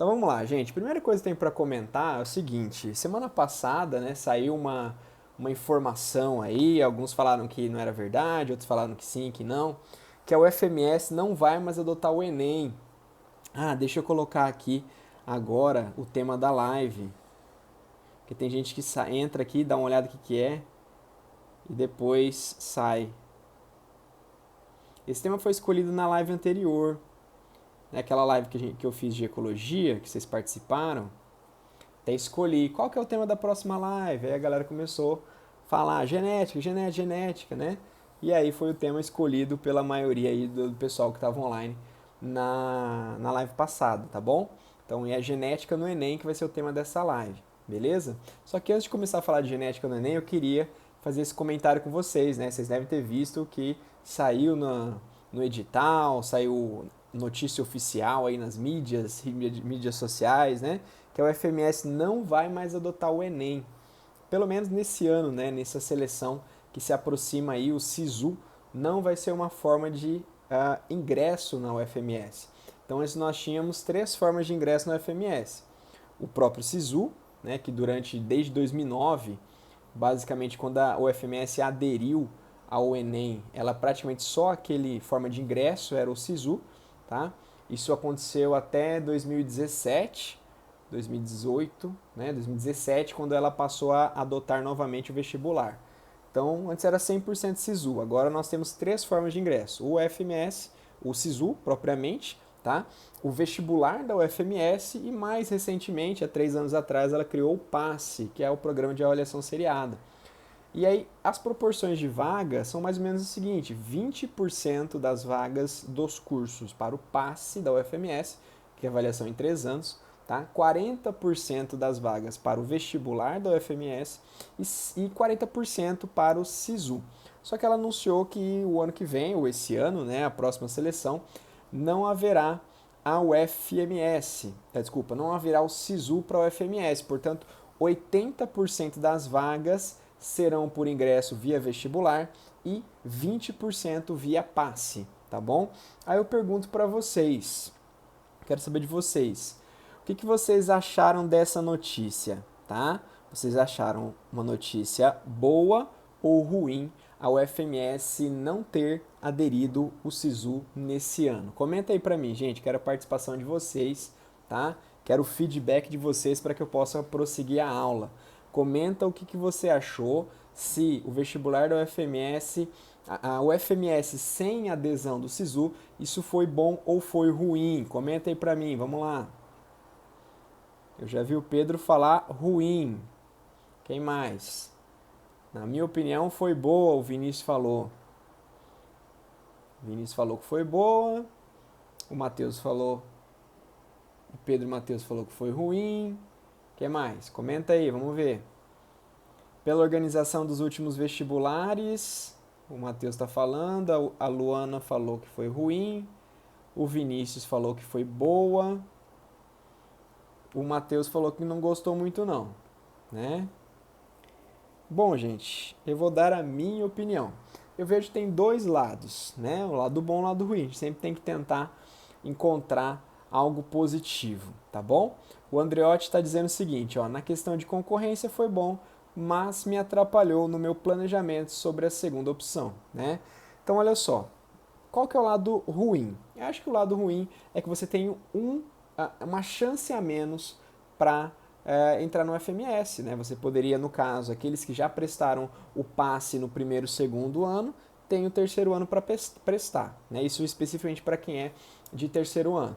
Então vamos lá, gente. Primeira coisa que tem para comentar é o seguinte: semana passada, né, saiu uma informação aí, alguns falaram que não era verdade, outros falaram que sim, que não, que a UFMS não vai mais adotar o Enem. Ah, deixa eu colocar aqui agora o tema da live, porque tem gente que entra aqui, dá uma olhada no que é e depois sai. Esse tema foi escolhido na live anterior, né, aquela live que eu fiz de ecologia, que vocês participaram. Até escolhi qual que é o tema da próxima live. Aí a galera começou a falar genética, genética, genética, né? E aí foi o tema escolhido pela maioria aí do pessoal que estava online na live passada, tá bom? Então é a genética no Enem que vai ser o tema dessa live, beleza? Só que antes de começar a falar de genética no Enem, eu queria fazer esse comentário com vocês, né? Vocês devem ter visto que saiu no edital, saiu notícia oficial aí nas mídias sociais, né? Que a UFMS não vai mais adotar o Enem, pelo menos nesse ano, né? Nessa seleção que se aproxima aí, o SISU não vai ser uma forma de ingresso na UFMS. Então nós tínhamos três formas de ingresso na UFMS. O próprio SISU, né, que desde 2009, basicamente quando a UFMS aderiu ao Enem, ela praticamente só aquele forma de ingresso era o SISU, tá? Isso aconteceu até 2017, 2018, né, 2017, quando ela passou a adotar novamente o vestibular. Então, antes era 100% SISU, agora nós temos três formas de ingresso: o UFMS, o SISU propriamente, tá? O vestibular da UFMS e mais recentemente, há 3 anos atrás, ela criou o PASSE, que é o Programa de Avaliação Seriada. E aí, as proporções de vaga são mais ou menos o seguinte: 20% das vagas dos cursos para o PASSE da UFMS, que é avaliação em 3 anos, tá? 40% das vagas para o vestibular da UFMS e 40% para o SISU. Só que ela anunciou que o ano que vem, ou esse ano, né, a próxima seleção, não haverá a UFMS, desculpa, não haverá o SISU para a UFMS, portanto, 80% das vagas serão por ingresso via vestibular e 20% via passe, tá bom? Aí eu pergunto para vocês, quero saber de vocês, o que vocês acharam dessa notícia, tá? Vocês acharam uma notícia boa ou ruim a UFMS não ter aderido o SISU nesse ano? Comenta aí para mim, gente, quero a participação de vocês, tá? Quero o feedback de vocês para que eu possa prosseguir a aula. Comenta o que você achou, se o vestibular da UFMS, a UFMS sem adesão do SISU, isso foi bom ou foi ruim? Comenta aí pra mim, vamos lá. Eu já vi o Pedro falar ruim. Quem mais? Na minha opinião foi boa, o Vinícius falou. O Vinícius falou que foi boa. O Matheus falou. O Pedro Matheus falou que foi ruim. Quem mais? Comenta aí, vamos ver. Pela organização dos últimos vestibulares, o Matheus está falando, a Luana falou que foi ruim, o Vinícius falou que foi boa, o Matheus falou que não gostou muito não, né? Bom, gente, eu vou dar a minha opinião. Eu vejo que tem dois lados, né? O lado bom e o lado ruim. A gente sempre tem que tentar encontrar algo positivo, tá bom? O Andreotti está dizendo o seguinte, ó, na questão de concorrência foi bom, mas me atrapalhou no meu planejamento sobre a segunda opção, né? Então, olha só, qual que é o lado ruim? Eu acho que o lado ruim é que você tem uma chance a menos para entrar no FMS, né? Você poderia, no caso, aqueles que já prestaram o passe no primeiro e segundo ano, tem o terceiro ano para prestar, né? Isso especificamente para quem é de terceiro ano,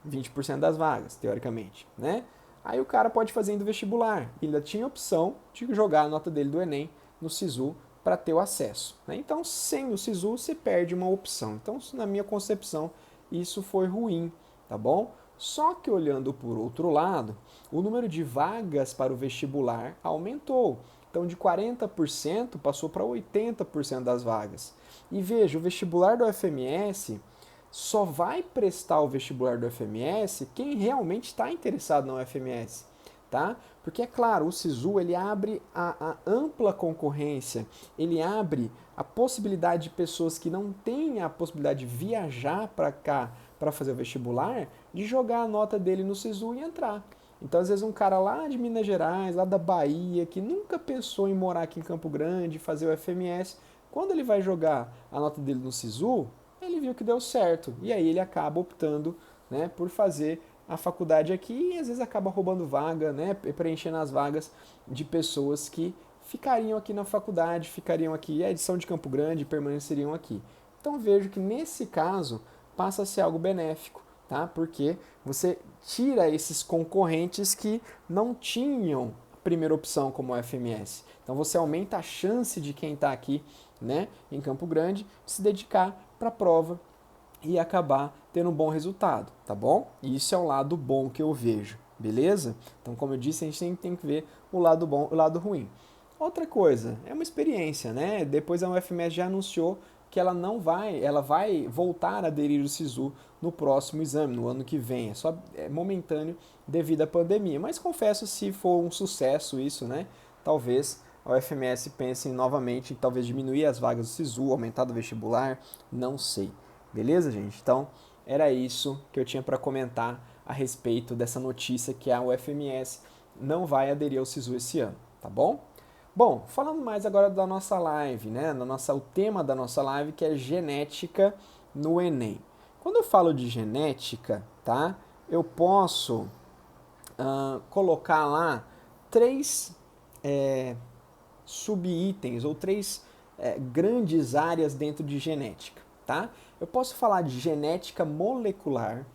20% das vagas, teoricamente, né? Aí o cara pode fazer indo vestibular, ele ainda tinha a opção de jogar a nota dele do Enem no SISU para ter o acesso, né? Então, sem o SISU, você perde uma opção. Então, na minha concepção, isso foi ruim, tá bom? Só que olhando por outro lado, o número de vagas para o vestibular aumentou. Então, de 40% passou para 80% das vagas. E veja, o vestibular do FMS só vai prestar o vestibular do FMS quem realmente está interessado na UFMS, tá? Porque é claro, o SISU ele abre a ampla concorrência, ele abre a possibilidade de pessoas que não têm a possibilidade de viajar para cá, para fazer o vestibular de jogar a nota dele no SISU e entrar. Então, às vezes, um cara lá de Minas Gerais, lá da Bahia, que nunca pensou em morar aqui em Campo Grande, fazer o FMS, quando ele vai jogar a nota dele no SISU, ele viu que deu certo. E aí ele acaba optando, né, por fazer a faculdade aqui e às vezes acaba roubando vaga, né, preenchendo as vagas de pessoas que ficariam aqui na faculdade, ficariam aqui, a edição de Campo Grande, permaneceriam aqui. Então vejo que nesse caso passa a ser algo benéfico, tá? Porque você tira esses concorrentes que não tinham a primeira opção como o FMS. Então você aumenta a chance de quem está aqui, né, em Campo Grande, de se dedicar para a prova e acabar tendo um bom resultado, tá bom? E isso é o lado bom que eu vejo, beleza? Então, como eu disse, a gente sempre tem que ver o lado bom e o lado ruim. Outra coisa, é uma experiência, né? Depois a UFMS já anunciou que ela vai voltar a aderir o SISU no próximo exame, no ano que vem. É só momentâneo devido à pandemia. Mas confesso, se for um sucesso isso, né? Talvez a UFMS pense novamente em talvez diminuir as vagas do SISU, aumentar do vestibular, não sei. Beleza, gente? Então, era isso que eu tinha para comentar a respeito dessa notícia que a UFMS não vai aderir ao SISU esse ano, tá bom? Bom, falando mais agora da nossa live, né? O tema da nossa live que é genética no Enem. Quando eu falo de genética, tá? Eu posso colocar lá três subitens ou três grandes áreas dentro de genética, tá? Eu posso falar de genética molecular.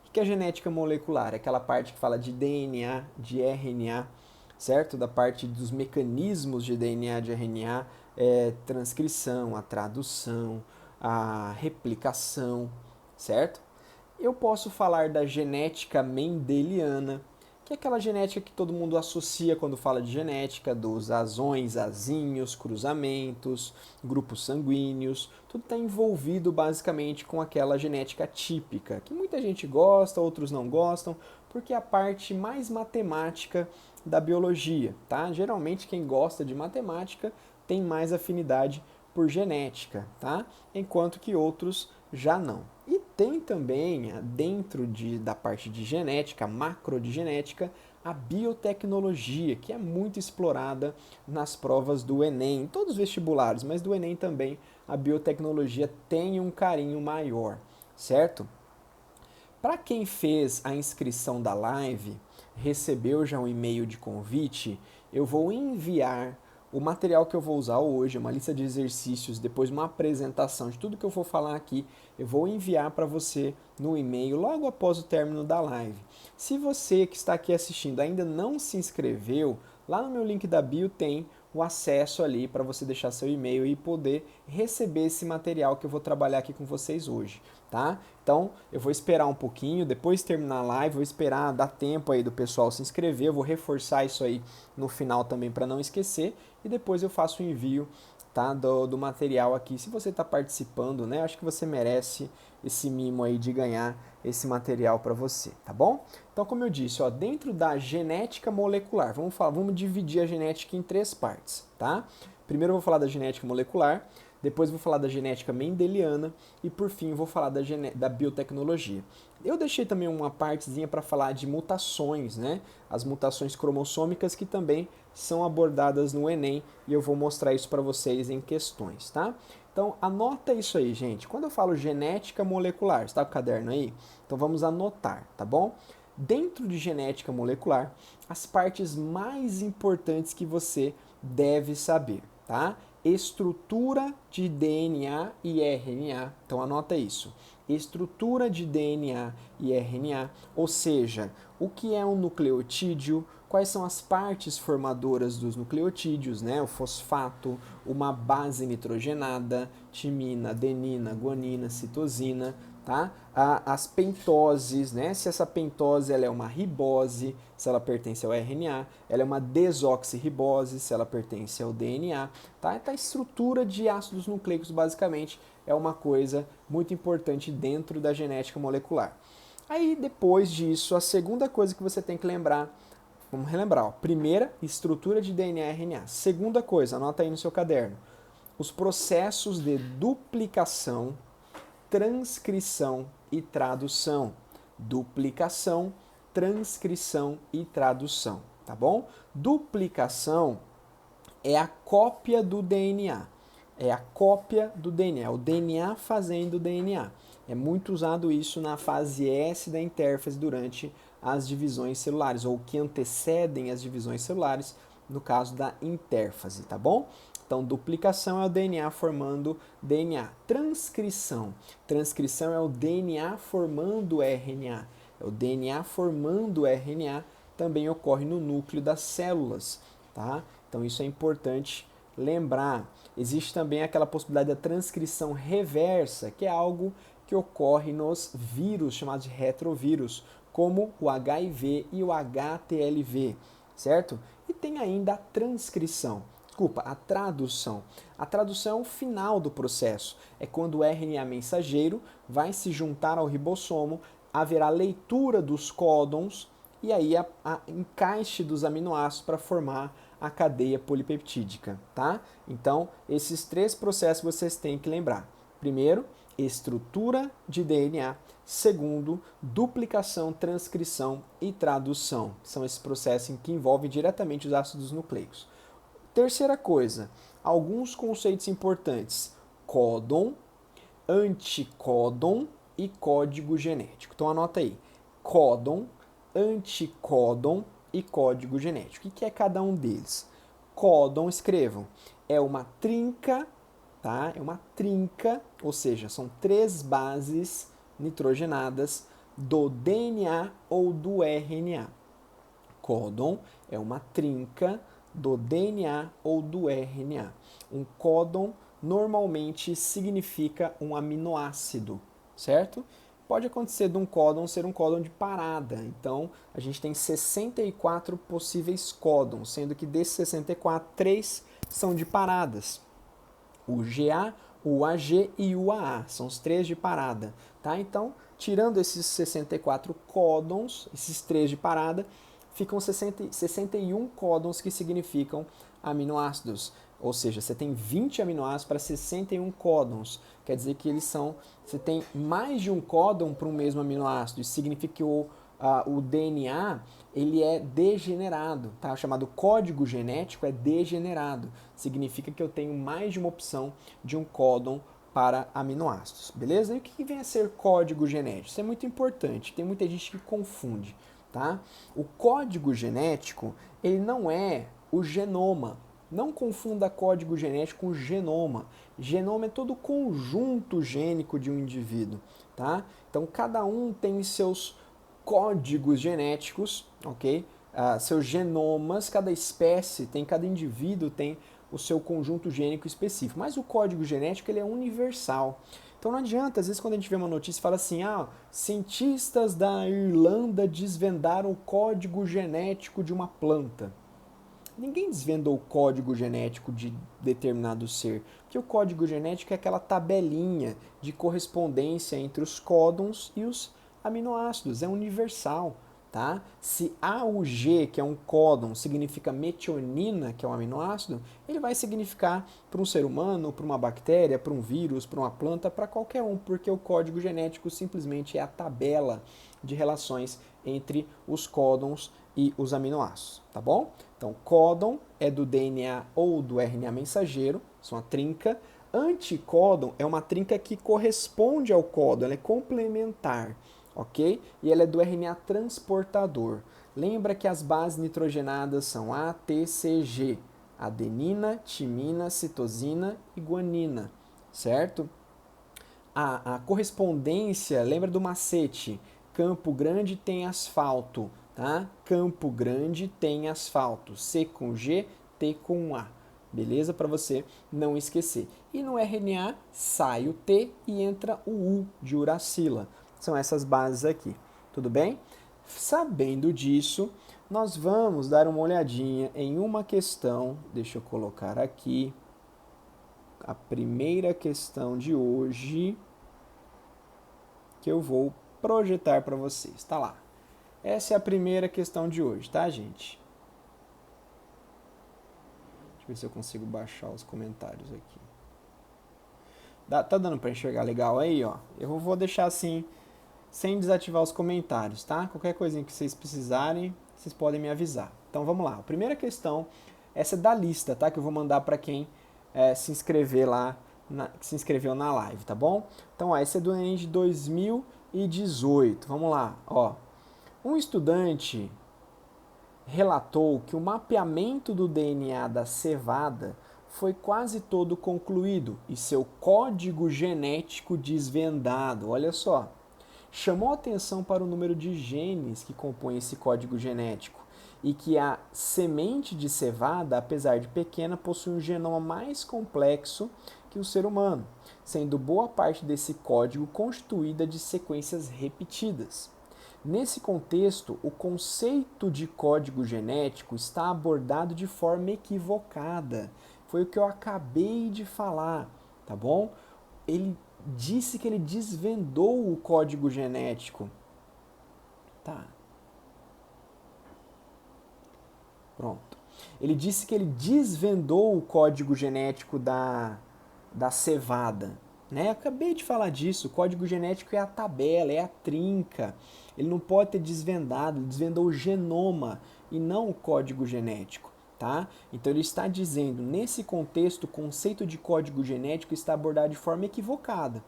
O que é genética molecular? É aquela parte que fala de DNA, de RNA, certo? Da parte dos mecanismos de DNA, de RNA, transcrição, a tradução, a replicação, certo? Eu posso falar da genética mendeliana, que é aquela genética que todo mundo associa quando fala de genética, dos azões, azinhos, cruzamentos, grupos sanguíneos, tudo está envolvido basicamente com aquela genética típica, que muita gente gosta, outros não gostam, porque é a parte mais matemática da biologia, tá? Geralmente quem gosta de matemática tem mais afinidade por genética, tá? Enquanto que outros já não. E tem também, dentro da parte de genética, macro de genética, a biotecnologia, que é muito explorada nas provas do Enem, em todos os vestibulares, mas do Enem também a biotecnologia tem um carinho maior, certo? Para quem fez a inscrição da live, recebeu já um e-mail de convite, eu vou enviar o material que eu vou usar hoje, uma lista de exercícios, depois uma apresentação de tudo que eu vou falar aqui, eu vou enviar para você no e-mail logo após o término da live. Se você que está aqui assistindo ainda não se inscreveu, lá no meu link da bio tem o acesso ali para você deixar seu e-mail e poder receber esse material que eu vou trabalhar aqui com vocês hoje, tá? Então, eu vou esperar um pouquinho, depois de terminar a live, vou esperar dar tempo aí do pessoal se inscrever, eu vou reforçar isso aí no final também para não esquecer e depois eu faço o envio, tá, do material aqui. Se você está participando, né, acho que você merece esse mimo aí de ganhar esse material para você, tá bom? Então, como eu disse, ó, dentro da genética molecular, vamos dividir a genética em três partes, tá? Primeiro eu vou falar da genética molecular, depois vou falar da genética mendeliana e por fim vou falar da biotecnologia. Eu deixei também uma partezinha para falar de mutações, né? As mutações cromossômicas que também são abordadas no Enem e eu vou mostrar isso para vocês em questões, tá? Então anota isso aí, gente. Quando eu falo genética molecular, está com o caderno aí? Então vamos anotar, tá bom? Dentro de genética molecular, as partes mais importantes que você deve saber, tá? Estrutura de DNA e RNA. Então anota isso. Estrutura de DNA e RNA, ou seja, o que é um nucleotídeo, quais são as partes formadoras dos nucleotídeos, né? O fosfato, uma base nitrogenada, timina, adenina, guanina, citosina, tá? As pentoses, né? Se essa pentose ela é uma ribose, se ela pertence ao RNA, ela é uma desoxirribose, se ela pertence ao DNA, tá? Então, a estrutura de ácidos nucleicos, basicamente, é uma coisa muito importante dentro da genética molecular. Aí, depois disso, a segunda coisa que você tem que lembrar, vamos relembrar, ó. Primeira, estrutura de DNA e RNA. Segunda coisa, anota aí no seu caderno, os processos de duplicação, transcrição e tradução. Duplicação, transcrição e tradução, tá bom? Duplicação é a cópia do DNA. É a cópia do DNA, é o DNA fazendo o DNA. É muito usado isso na fase S da intérfase durante as divisões celulares, ou que antecedem as divisões celulares, no caso da intérfase, tá bom? Então, duplicação é o DNA formando DNA. Transcrição. Transcrição é o DNA formando RNA. É o DNA formando RNA, também ocorre no núcleo das células, tá? Então, isso é importante lembrar. Existe também aquela possibilidade da transcrição reversa, que é algo que ocorre nos vírus chamados de retrovírus, como o HIV e o HTLV, certo? E tem ainda a transcrição. Desculpa, a tradução. A tradução é o final do processo. É quando o RNA mensageiro vai se juntar ao ribossomo, haverá leitura dos códons e aí a encaixe dos aminoácidos para formar a cadeia polipeptídica, tá? Então, esses três processos vocês têm que lembrar. Primeiro, estrutura de DNA. Segundo, duplicação, transcrição e tradução. São esses processos que envolvem diretamente os ácidos nucleicos. Terceira coisa, alguns conceitos importantes. Códon, anticódon e código genético. Então anota aí. Códon, anticódon e código genético. O que é cada um deles? Códon, escrevam, é uma trinca, tá? É uma trinca, ou seja, são três bases nitrogenadas do DNA ou do RNA. Códon é uma trinca do DNA ou do RNA. Um códon normalmente significa um aminoácido, certo? Pode acontecer de um códon ser um códon de parada. Então, a gente tem 64 possíveis códons, sendo que desses 64, 3 são de paradas. O GA, o AG e o AA são os 3 de parada, tá? Então, tirando esses 64 códons, esses 3 de parada, ficam 61 códons que significam aminoácidos. Ou seja, você tem 20 aminoácidos para 61 códons. Quer dizer que você tem mais de um códon para um mesmo aminoácido. Isso significa que o DNA ele é degenerado, tá? O chamado código genético é degenerado. Significa que eu tenho mais de uma opção de um códon para aminoácidos, beleza? E o que vem a ser código genético? Isso é muito importante, tem muita gente que confunde, tá? O código genético, ele não é o genoma. Não confunda código genético com genoma. Genoma é todo o conjunto gênico de um indivíduo, tá? Então, cada um tem seus códigos genéticos, ok? Seus genomas, cada espécie tem, cada indivíduo tem o seu conjunto gênico específico. Mas o código genético ele é universal. Então não adianta, às vezes quando a gente vê uma notícia e fala assim, cientistas da Irlanda desvendaram o código genético de uma planta. Ninguém desvendou o código genético de determinado ser, porque o código genético é aquela tabelinha de correspondência entre os códons e os aminoácidos, é universal, tá? Se AUG, que é um códon, significa metionina, que é um aminoácido, ele vai significar para um ser humano, para uma bactéria, para um vírus, para uma planta, para qualquer um, porque o código genético simplesmente é a tabela de relações entre os códons e os aminoácidos, tá bom? Então, códon é do DNA ou do RNA mensageiro, são a trinca. Anticódon é uma trinca que corresponde ao códon, ela é complementar, ok? E ela é do RNA transportador. Lembra que as bases nitrogenadas são A, T, C, G. Adenina, timina, citosina e guanina, certo? A correspondência, lembra do macete? Campo Grande tem asfalto, tá? Campo Grande tem asfalto. C com G, T com A. Beleza? Para você não esquecer. E no RNA sai o T e entra o U de uracila. São essas bases aqui. Tudo bem? Sabendo disso, nós vamos dar uma olhadinha em uma questão. Deixa eu colocar aqui. A primeira questão de hoje que eu vou projetar para vocês. Tá lá. Essa é a primeira questão de hoje, tá, gente? Deixa eu ver se eu consigo baixar os comentários aqui. Tá dando para enxergar legal aí, ó? Eu vou deixar assim sem desativar os comentários, tá? Qualquer coisinha que vocês precisarem, vocês podem me avisar. Então vamos lá. A primeira questão, essa é da lista, tá? Que eu vou mandar para quem se inscrever lá, que se inscreveu na live, tá bom? Então, ó, essa é do Enem de 2018. Vamos lá, ó. Um estudante relatou que o mapeamento do DNA da cevada foi quase todo concluído e seu código genético desvendado. Olha só. Chamou atenção para o número de genes que compõem esse código genético e que a semente de cevada, apesar de pequena, possui um genoma mais complexo que o ser humano, sendo boa parte desse código constituída de sequências repetidas. Nesse contexto, o conceito de código genético está abordado de forma equivocada. Foi o que eu acabei de falar, tá bom? Ele disse que ele desvendou o código genético. Tá. Pronto. Ele disse que ele desvendou o código genético da cevada. Né? Eu acabei de falar disso. O código genético é a tabela, é a trinca. Ele não pode ter desvendado, ele desvendou o genoma e não o código genético. Tá? Então ele está dizendo, nesse contexto, o conceito de código genético está abordado de forma equivocada.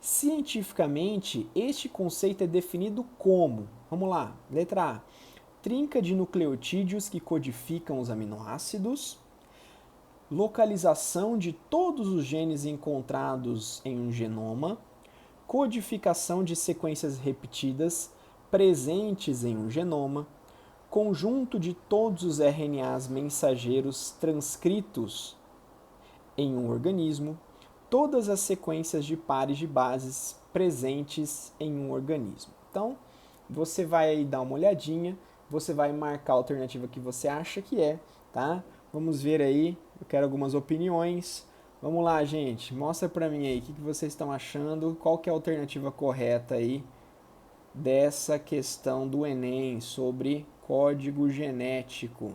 Cientificamente, este conceito é definido como, vamos lá, letra A, trinca de nucleotídeos que codificam os aminoácidos, localização de todos os genes encontrados em um genoma, codificação de sequências repetidas presentes em um genoma, conjunto de todos os RNAs mensageiros transcritos em um organismo, todas as sequências de pares de bases presentes em um organismo. Então, você vai dar uma olhadinha, você vai marcar a alternativa que você acha que é, tá? Vamos ver aí, eu quero algumas opiniões. Vamos lá, gente, mostra pra mim aí o que vocês estão achando, qual que é a alternativa correta aí dessa questão do Enem sobre código genético.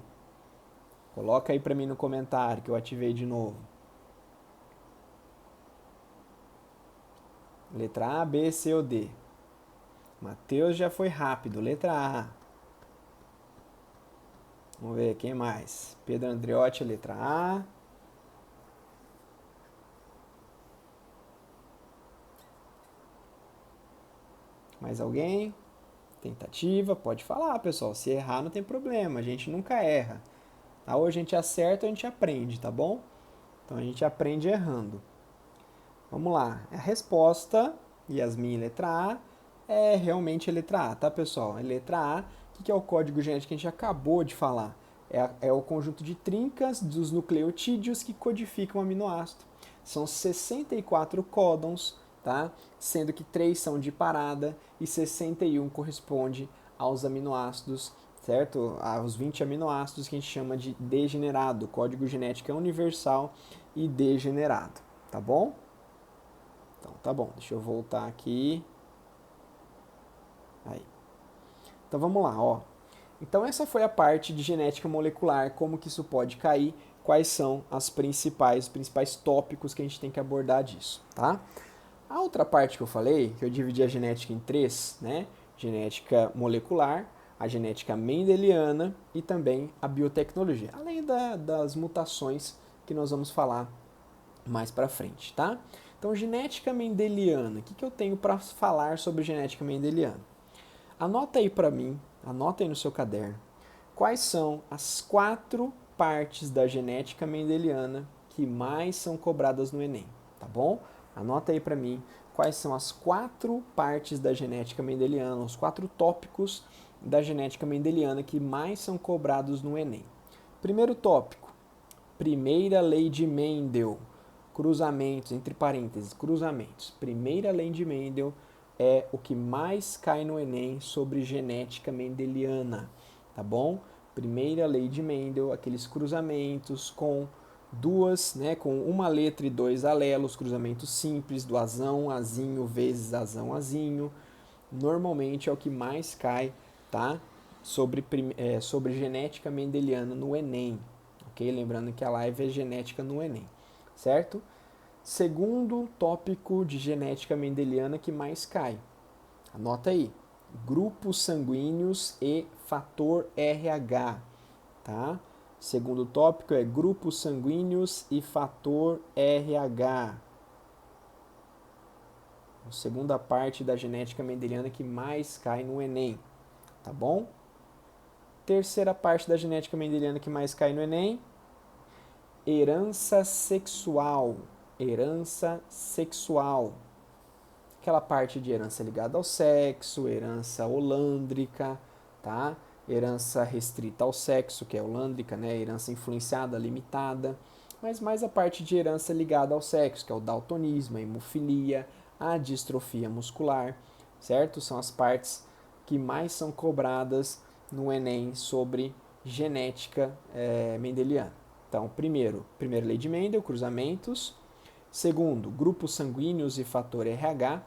Coloca aí pra mim no comentário que eu ativei de novo. Letra A, B, C ou D? Matheus já foi rápido. Letra A. Vamos ver, quem mais? Pedro Andreotti, letra A. Mais alguém? Tentativa? Pode falar, pessoal. Se errar, não tem problema. A gente nunca erra. Tá? Ou a gente acerta ou a gente aprende, tá bom? Então a gente aprende errando. Vamos lá. A resposta, Yasmin, letra A, é realmente a letra A, tá, pessoal? A letra A, o que é o código genético que a gente acabou de falar? É o conjunto de trincas dos nucleotídeos que codificam o aminoácido. São 64 códons, tá? Sendo que 3 são de parada e 61 corresponde aos aminoácidos, certo? Aos 20 aminoácidos que a gente chama de degenerado. O código genético é universal e degenerado, tá bom? Então, tá bom. Deixa eu voltar aqui. Aí. Então, vamos lá, ó. Então, essa foi a parte de genética molecular, como que isso pode cair, quais são os principais tópicos que a gente tem que abordar disso, tá? A outra parte que eu falei, que eu dividi a genética em três, né? Genética molecular, a genética mendeliana e também a biotecnologia, além das mutações que nós vamos falar mais para frente, tá? Então, genética mendeliana, o que eu tenho para falar sobre genética mendeliana? Anota aí para mim, anota aí no seu caderno, quais são as 4 partes da genética mendeliana que mais são cobradas no Enem, tá bom? Anota aí para mim quais são as 4 partes da genética mendeliana, os 4 tópicos da genética mendeliana que mais são cobrados no Enem. Primeiro tópico, primeira lei de Mendel, cruzamentos, entre parênteses, cruzamentos. Primeira lei de Mendel é o que mais cai no Enem sobre genética mendeliana, tá bom? Primeira lei de Mendel, aqueles cruzamentos com com uma letra e 2 alelos, cruzamentos simples do azão, azinho vezes azão, azinho, normalmente é o que mais cai, tá? Sobre genética mendeliana no Enem, ok? Lembrando que a live é genética no Enem, certo? Segundo tópico de genética mendeliana que mais cai, Anota aí. Grupos sanguíneos e fator RH, tá? Segundo tópico é grupos sanguíneos e fator RH. A segunda parte da genética mendeliana que mais cai no Enem, tá bom? Terceira parte da genética mendeliana que mais cai no Enem, herança sexual. Herança sexual. Aquela parte de herança ligada ao sexo, herança holândrica, tá? Herança restrita ao sexo, que é holândrica, né? Herança influenciada, limitada. Mas mais a parte de herança ligada ao sexo, que é o daltonismo, a hemofilia, a distrofia muscular, certo? São as partes que mais são cobradas no Enem sobre genética mendeliana. Então, primeira lei de Mendel, cruzamentos. Segundo, grupos sanguíneos e fator RH.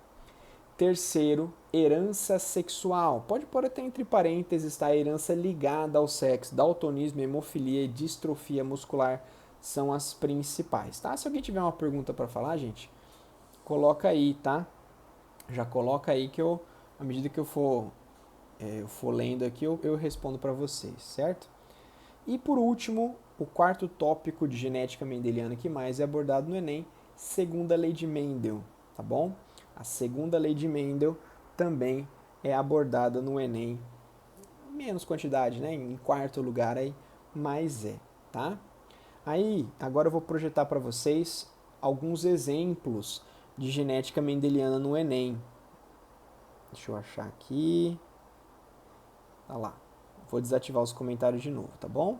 Terceiro, herança sexual. Pode pôr até entre parênteses, tá? Herança ligada ao sexo. Daltonismo, hemofilia e distrofia muscular são as principais, tá? Se alguém tiver uma pergunta para falar, gente, coloca aí, tá? Já coloca aí que eu, à medida que eu for lendo aqui, eu respondo para vocês, certo? E por último, o quarto tópico de genética mendeliana que mais é abordado no Enem, segunda lei de Mendel, tá bom? A segunda lei de Mendel também é abordada no Enem, menos quantidade, né? Em quarto lugar aí, mas tá? Aí, agora eu vou projetar para vocês alguns exemplos de genética mendeliana no Enem. Deixa eu achar aqui. Tá lá. Vou desativar os comentários de novo, tá bom?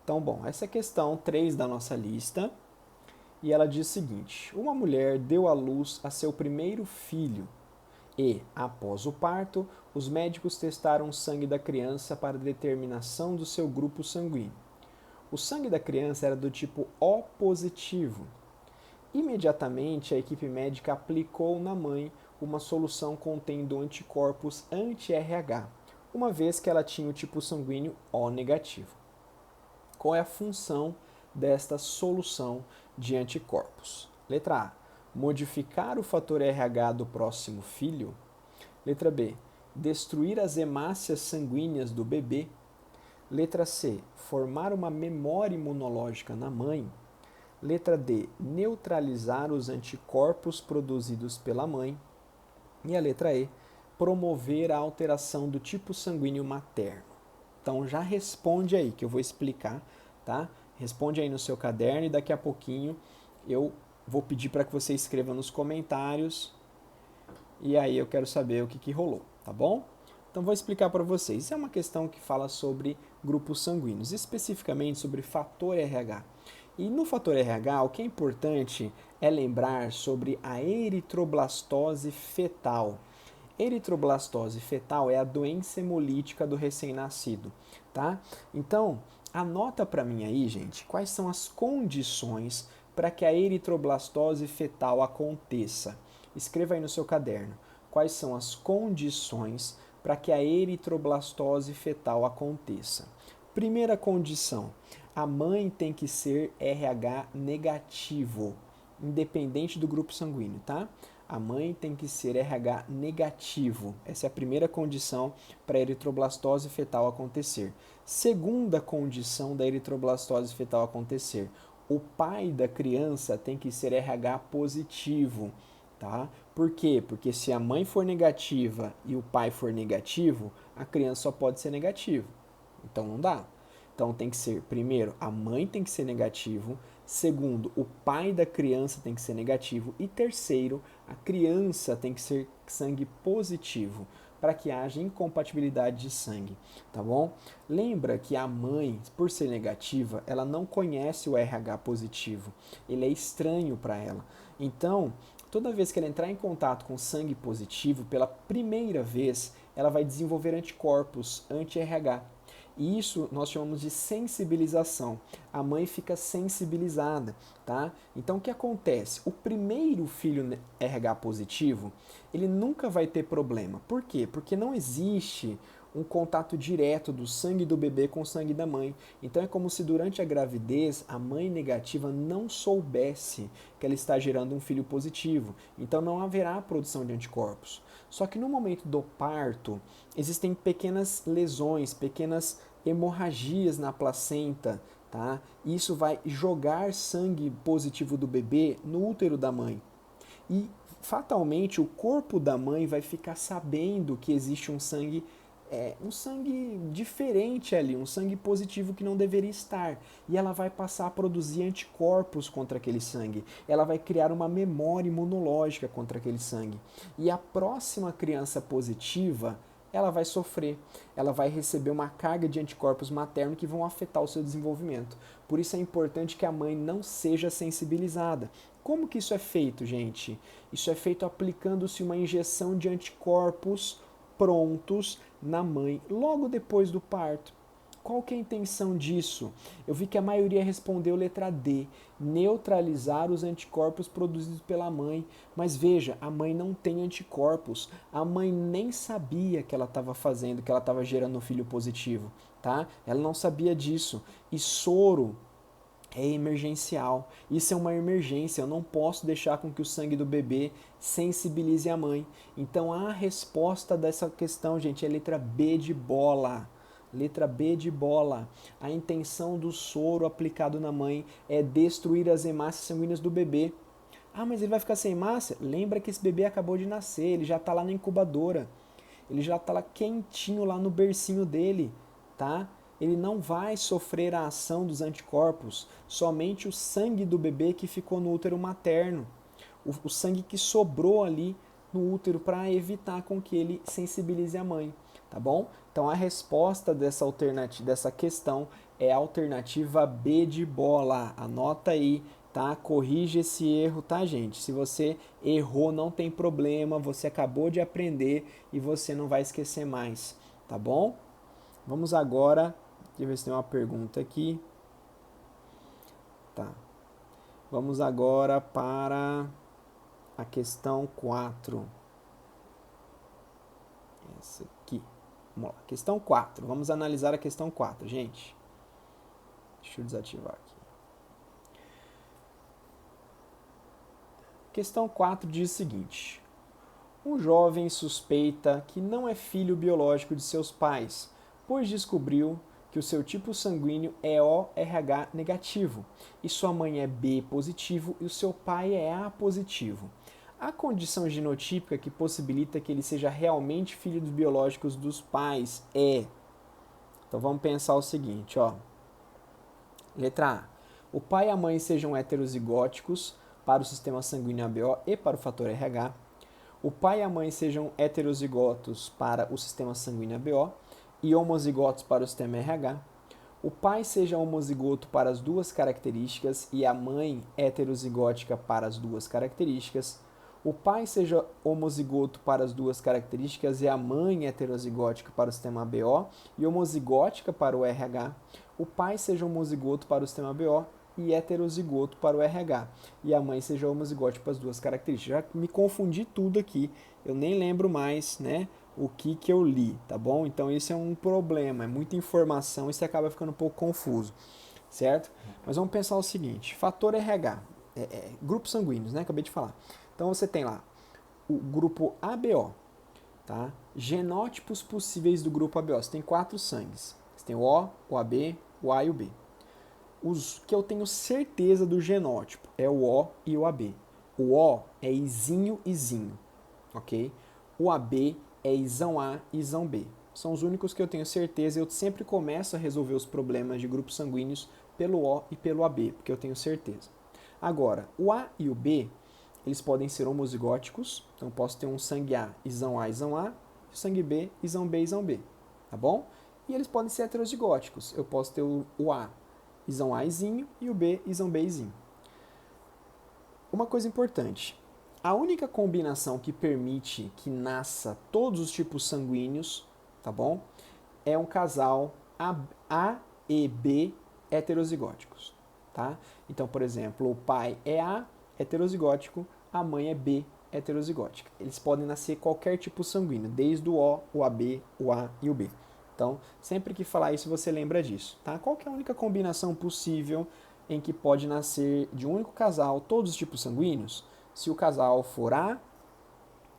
Então, bom, essa é a questão 3 da nossa lista. E ela diz o seguinte: uma mulher deu à luz a seu primeiro filho e, após o parto, os médicos testaram o sangue da criança para determinação do seu grupo sanguíneo. O sangue da criança era do tipo O positivo. Imediatamente, a equipe médica aplicou na mãe uma solução contendo anticorpos anti-RH, uma vez que ela tinha o tipo sanguíneo O negativo. Qual é a função desta solução de anticorpos? Letra A. Modificar o fator RH do próximo filho. Letra B. Destruir as hemácias sanguíneas do bebê. Letra C. Formar uma memória imunológica na mãe. Letra D. Neutralizar os anticorpos produzidos pela mãe. E a letra E. Promover a alteração do tipo sanguíneo materno. Então já responde aí, que eu vou explicar, tá? Responde aí no seu caderno e daqui a pouquinho eu vou pedir para que você escreva nos comentários e aí eu quero saber o que rolou, tá bom? Então vou explicar para vocês. Isso é uma questão que fala sobre grupos sanguíneos, especificamente sobre fator RH. E no fator RH, o que é importante é lembrar sobre a eritroblastose fetal. Eritroblastose fetal é a doença hemolítica do recém-nascido, tá? Então, anota para mim aí, gente, quais são as condições para que a eritroblastose fetal aconteça. Escreva aí no seu caderno. Quais são as condições para que a eritroblastose fetal aconteça? Primeira condição, a mãe tem que ser RH negativo, independente do grupo sanguíneo, tá? A mãe tem que ser RH negativo. Essa é a primeira condição para a eritroblastose fetal acontecer. Segunda condição da eritroblastose fetal acontecer, o pai da criança tem que ser RH positivo, tá? Por quê? Porque se a mãe for negativa e o pai for negativo, a criança só pode ser negativa. Então não dá. Então tem que ser, primeiro, a mãe tem que ser negativo, segundo, o pai da criança tem que ser negativo e terceiro, a criança tem que ser sangue positivo para que haja incompatibilidade de sangue, tá bom? Lembra que a mãe, por ser negativa, ela não conhece o RH positivo, ele é estranho para ela. Então, toda vez que ela entrar em contato com sangue positivo, pela primeira vez, ela vai desenvolver anticorpos anti-RH. E isso nós chamamos de sensibilização. A mãe fica sensibilizada, tá? Então o que acontece? O primeiro filho RH positivo, ele nunca vai ter problema. Por quê? Porque não existe um contato direto do sangue do bebê com o sangue da mãe. Então é como se durante a gravidez a mãe negativa não soubesse que ela está gerando um filho positivo. Então não haverá produção de anticorpos. Só que no momento do parto existem pequenas lesões, pequenas hemorragias na placenta, tá? Isso vai jogar sangue positivo do bebê no útero da mãe. E fatalmente o corpo da mãe vai ficar sabendo que existe um sangue diferente ali, um sangue positivo que não deveria estar. E ela vai passar a produzir anticorpos contra aquele sangue. Ela vai criar uma memória imunológica contra aquele sangue. E a próxima criança positiva, ela vai sofrer. Ela vai receber uma carga de anticorpos maternos que vão afetar o seu desenvolvimento. Por isso é importante que a mãe não seja sensibilizada. Como que isso é feito, gente? Isso é feito aplicando-se uma injeção de anticorpos prontos na mãe logo depois do parto. Qual que é a intenção disso? Eu vi que a maioria respondeu letra D, neutralizar os anticorpos produzidos pela mãe. Mas veja, a mãe não tem anticorpos. A mãe nem sabia que ela estava fazendo, que ela estava gerando um filho positivo, tá? Ela não sabia disso. E soro é emergencial. Isso é uma emergência. Eu não posso deixar com que o sangue do bebê sensibilize a mãe. Então a resposta dessa questão, gente, é letra B de bola. Letra B de bola. A intenção do soro aplicado na mãe é destruir as hemácias sanguíneas do bebê. Ah, mas ele vai ficar sem hemácia? Lembra que esse bebê acabou de nascer, ele já está lá na incubadora. Ele já está lá quentinho lá no bercinho dele, tá? Ele não vai sofrer a ação dos anticorpos, somente o sangue do bebê que ficou no útero materno, o sangue que sobrou ali no útero para evitar com que ele sensibilize a mãe, tá bom? Então a resposta dessa questão é a alternativa B de bola. Anota aí, tá? Corrige esse erro, tá, gente? Se você errou, não tem problema, você acabou de aprender e você não vai esquecer mais, tá bom? Vamos agora, deixa eu ver se tem uma pergunta aqui. Tá. Vamos agora para a questão 4. Essa aqui. Vamos lá. Questão 4. Vamos analisar a questão 4, gente. Deixa eu desativar aqui. Questão 4 diz o seguinte: um jovem suspeita que não é filho biológico de seus pais, pois descobriu que o seu tipo sanguíneo é ORH negativo e sua mãe é B positivo e o seu pai é A positivo. A condição genotípica que possibilita que ele seja realmente filho dos biológicos dos pais é... Então vamos pensar o seguinte, ó. Letra A. O pai e a mãe sejam heterozigóticos para o sistema sanguíneo ABO e para o fator RH. O pai e a mãe sejam heterozigotos para o sistema sanguíneo ABO e homozigotos para o sistema RH. O pai seja homozigoto para as duas características e a mãe heterozigótica para as duas características. O pai seja homozigoto para as duas características e a mãe heterozigótica para o sistema ABO e homozigótica para o RH. O pai seja homozigoto para o sistema ABO e heterozigoto para o RH. E a mãe seja homozigótica para as duas características. Já me confundi tudo aqui. Eu nem lembro mais, né, o que eu li, tá bom? Então esse é um problema, é muita informação e você acaba ficando um pouco confuso, certo? Mas vamos pensar o seguinte, fator RH, grupos sanguíneos, né? Acabei de falar. Então você tem lá o grupo ABO, tá? Genótipos possíveis do grupo ABO. Você tem 4 sangues. Você tem o O, o AB, o A e o B. Os que eu tenho certeza do genótipo é o O e o AB. O O é isinho, isinho, ok? O AB é isão A e isão B. São os únicos que eu tenho certeza. Eu sempre começo a resolver os problemas de grupos sanguíneos pelo O e pelo AB, porque eu tenho certeza. Agora, o A e o B, eles podem ser homozigóticos. Então, eu posso ter um sangue A, isão A, e sangue B, isão B, isão B. Tá bom? E eles podem ser heterozigóticos. Eu posso ter o A, isão A, isinho, e o B, isão B, isinho. Uma coisa importante. A única combinação que permite que nasça todos os tipos sanguíneos, tá bom? É um casal A e B heterozigóticos, tá? Então, por exemplo, o pai é A, heterozigótico, a mãe é B, heterozigótica. Eles podem nascer qualquer tipo sanguíneo, desde o O, o AB, o A e o B. Então, sempre que falar isso, você lembra disso, tá? Qual que é a única combinação possível em que pode nascer de um único casal todos os tipos sanguíneos? Se o casal for A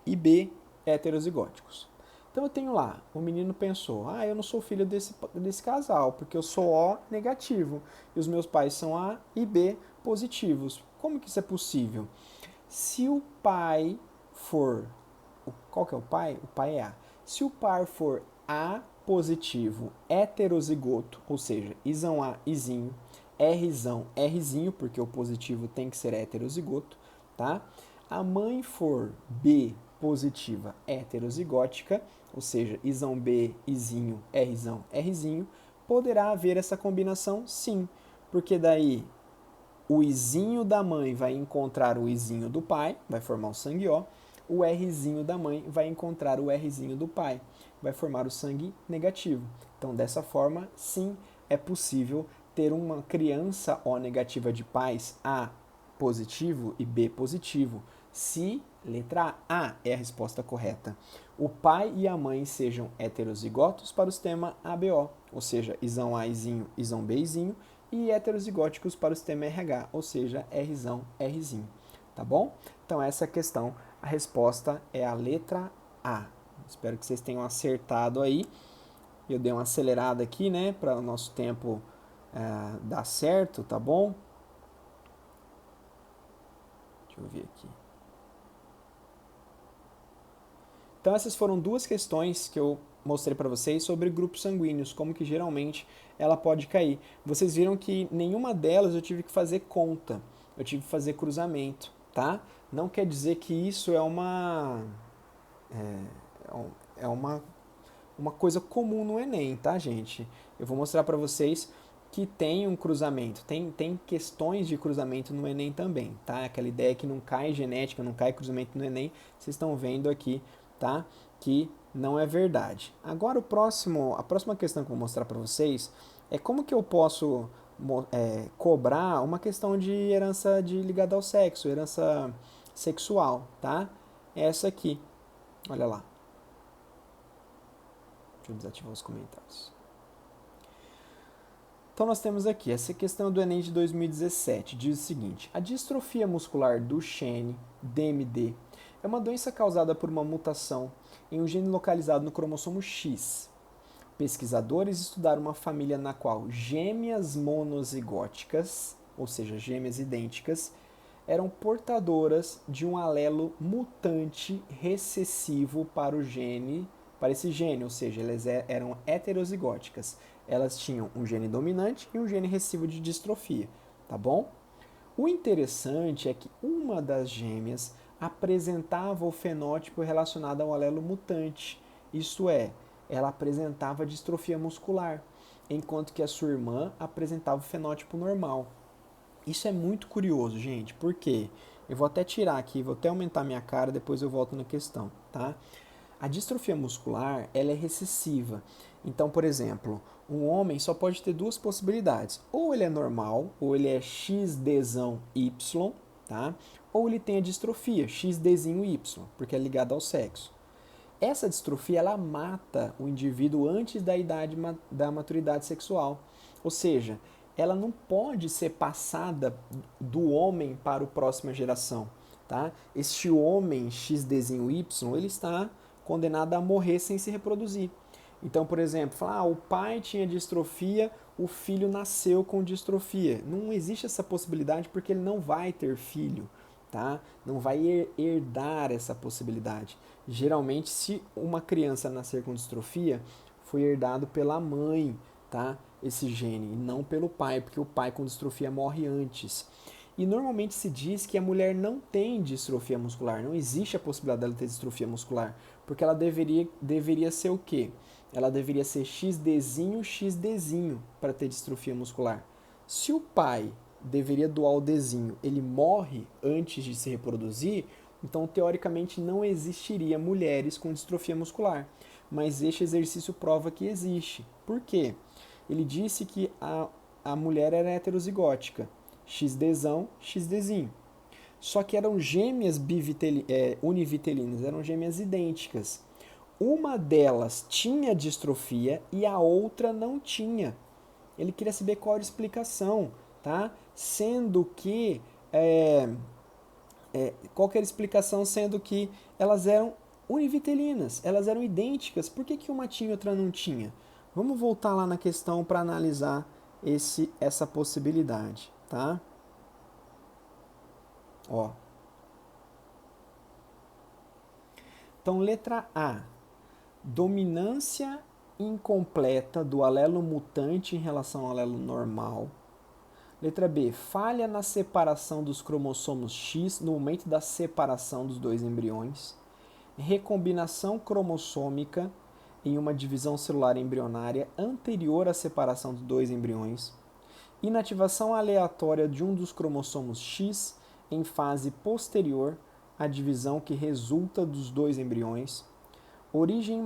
e B heterozigóticos. Então eu tenho lá, o menino pensou, eu não sou filho desse casal, porque eu sou O negativo, e os meus pais são A e B positivos. Como que isso é possível? Se o pai for, qual que é o pai? O pai é A. Se o pai for A positivo, heterozigoto, ou seja, Izão A, Izinho, Rzão, Rzinho, porque o positivo tem que ser heterozigoto, tá? A mãe for B positiva, heterozigótica, ou seja, Izão B, Izinho, Rzão, Rzinho, poderá haver essa combinação sim, porque daí o Izinho da mãe vai encontrar o Izinho do pai, vai formar o sangue O Rzinho da mãe vai encontrar o Rzinho do pai, vai formar o sangue negativo. Então, dessa forma, sim, é possível ter uma criança O negativa de pais A positivo e B positivo, se, letra A é a resposta correta, o pai e a mãe sejam heterozigotos para o sistema ABO, ou seja, Izão A, Izinho, Izão B, Izinho, e heterozigóticos para o sistema RH, ou seja, Rzão, Rzinho. Tá bom? Então, essa questão, a resposta é a letra A. Espero que vocês tenham acertado aí. Eu dei uma acelerada aqui, né, para o nosso tempo dar certo, tá bom? Deixa eu ver aqui. Então, essas foram duas questões que eu mostrei para vocês sobre grupos sanguíneos, como que geralmente ela pode cair. Vocês viram que nenhuma delas eu tive que fazer conta, eu tive que fazer cruzamento, tá? Não quer dizer que isso é uma coisa comum no Enem, tá, gente? Eu vou mostrar para vocês que tem um cruzamento, tem questões de cruzamento no Enem também, tá? Aquela ideia que não cai genética, não cai cruzamento no Enem, vocês estão vendo aqui, tá? Que não é verdade. Agora a próxima questão que eu vou mostrar para vocês é como que eu posso cobrar uma questão de herança ligada ao sexo, herança sexual, tá? Essa aqui, olha lá. Deixa eu desativar os comentários. Então nós temos aqui, essa questão do Enem de 2017, diz o seguinte: a distrofia muscular Duchenne, DMD, é uma doença causada por uma mutação em um gene localizado no cromossomo X. Pesquisadores estudaram uma família na qual gêmeas monozigóticas, ou seja, gêmeas idênticas, eram portadoras de um alelo mutante recessivo para esse gene, ou seja, elas eram heterozigóticas. Elas tinham um gene dominante e um gene recessivo de distrofia, tá bom? O interessante é que uma das gêmeas apresentava o fenótipo relacionado ao alelo mutante, isto é, ela apresentava distrofia muscular, enquanto que a sua irmã apresentava o fenótipo normal. Isso é muito curioso, gente, porque eu vou até tirar aqui, vou até aumentar minha cara, depois eu volto na questão, tá? A distrofia muscular, ela é recessiva. Então, por exemplo, um homem só pode ter duas possibilidades. Ou ele é normal, ou ele é XDzão Y, tá? Ou ele tem a distrofia, XDzinho Y, porque é ligado ao sexo. Essa distrofia, ela mata o indivíduo antes da idade da maturidade sexual. Ou seja, ela não pode ser passada do homem para a próxima geração, tá? Este homem XDzinho Y, ele está condenado a morrer sem se reproduzir. Então, por exemplo, falar, o pai tinha distrofia, o filho nasceu com distrofia. Não existe essa possibilidade porque ele não vai ter filho, tá? Não vai herdar essa possibilidade. Geralmente, se uma criança nascer com distrofia, foi herdado pela mãe, tá? Esse gene, e não pelo pai, porque o pai com distrofia morre antes. E normalmente se diz que a mulher não tem distrofia muscular, não existe a possibilidade dela ter distrofia muscular, porque ela deveria ser o quê? Ela deveria ser XDzinho, XDzinho para ter distrofia muscular. Se o pai deveria doar o Dzinho, ele morre antes de se reproduzir, então teoricamente não existiria mulheres com distrofia muscular. Mas este exercício prova que existe. Por quê? Ele disse que a mulher era heterozigótica, XDzão, XDzinho. Só que eram gêmeas univitelinas, eram gêmeas idênticas. Uma delas tinha distrofia e a outra não tinha. Ele queria saber qual era a explicação, tá? Sendo que qual que era a explicação, sendo que elas eram univitelinas, elas eram idênticas. Por que, que uma tinha e outra não tinha? Vamos voltar lá na questão para analisar essa possibilidade, tá? Ó. Então, letra A. Dominância incompleta do alelo mutante em relação ao alelo normal. Letra B. Falha na separação dos cromossomos X no momento da separação dos dois embriões. Recombinação cromossômica em uma divisão celular embrionária anterior à separação dos dois embriões. Inativação aleatória de um dos cromossomos X em fase posterior à divisão que resulta dos dois embriões. Origem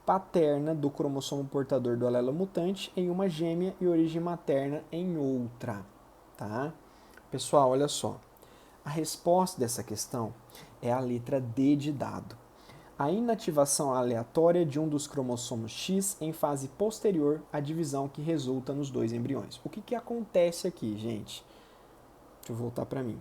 paterna do cromossomo portador do alelo mutante em uma gêmea e origem materna em outra, tá? Pessoal, olha só. A resposta dessa questão é a letra D de dado. A inativação aleatória de um dos cromossomos X em fase posterior à divisão que resulta nos dois embriões. O que acontece aqui, gente? Deixa eu voltar para mim.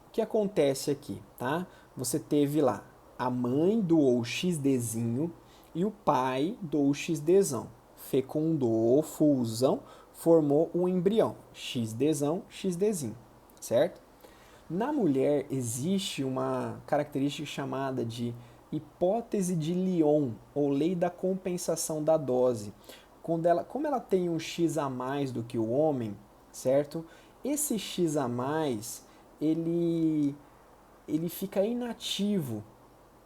O que acontece aqui, tá? Você teve lá, a mãe doou o XDzinho e o pai doou o XDzão. Fecundou, fusão, formou um embrião, XDzão, XDzinho, certo? Na mulher existe uma característica chamada de hipótese de Lyon, ou lei da compensação da dose. Como ela tem um X a mais do que o homem, certo? Esse X a mais, ele fica inativo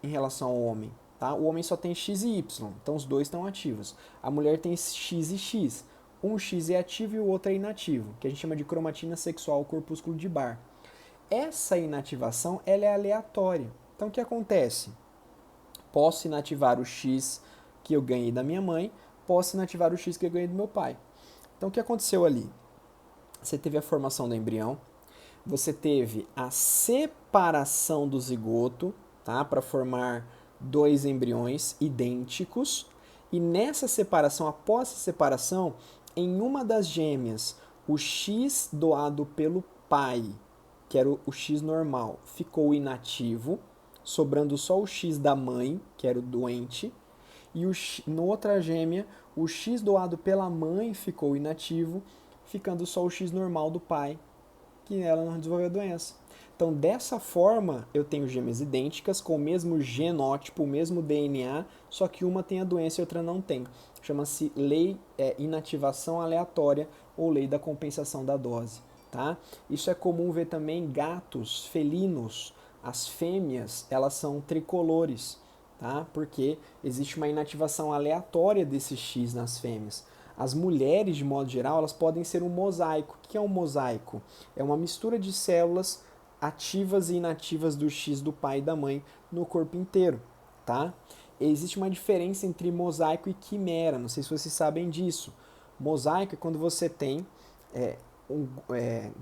em relação ao homem. Tá? O homem só tem X e Y, então os dois estão ativos. A mulher tem X e X. Um X é ativo e o outro é inativo, que a gente chama de cromatina sexual corpúsculo de Barr. Essa inativação ela é aleatória. Então o que acontece? Posso inativar o X que eu ganhei da minha mãe, posso inativar o X que eu ganhei do meu pai. Então o que aconteceu ali? Você teve a formação do embrião, você teve a separação do zigoto, tá, para formar dois embriões idênticos, e nessa separação, após a separação, em uma das gêmeas, o X doado pelo pai, que era o X normal, ficou inativo, sobrando só o X da mãe, que era o doente, e na outra gêmea, o X doado pela mãe ficou inativo, ficando só o X normal do pai, que ela não desenvolveu a doença. Então, dessa forma, eu tenho gêmeas idênticas, com o mesmo genótipo, o mesmo DNA, só que uma tem a doença e outra não tem. Chama-se lei inativação aleatória ou lei da compensação da dose. Tá? Isso é comum ver também em gatos, felinos. As fêmeas, elas são tricolores, tá? Porque existe uma inativação aleatória desse X nas fêmeas. As mulheres, de modo geral, elas podem ser um mosaico. O que é um mosaico? É uma mistura de células ativas e inativas do X do pai e da mãe no corpo inteiro, tá? Existe uma diferença entre mosaico e quimera, não sei se vocês sabem disso. Mosaico é quando você tem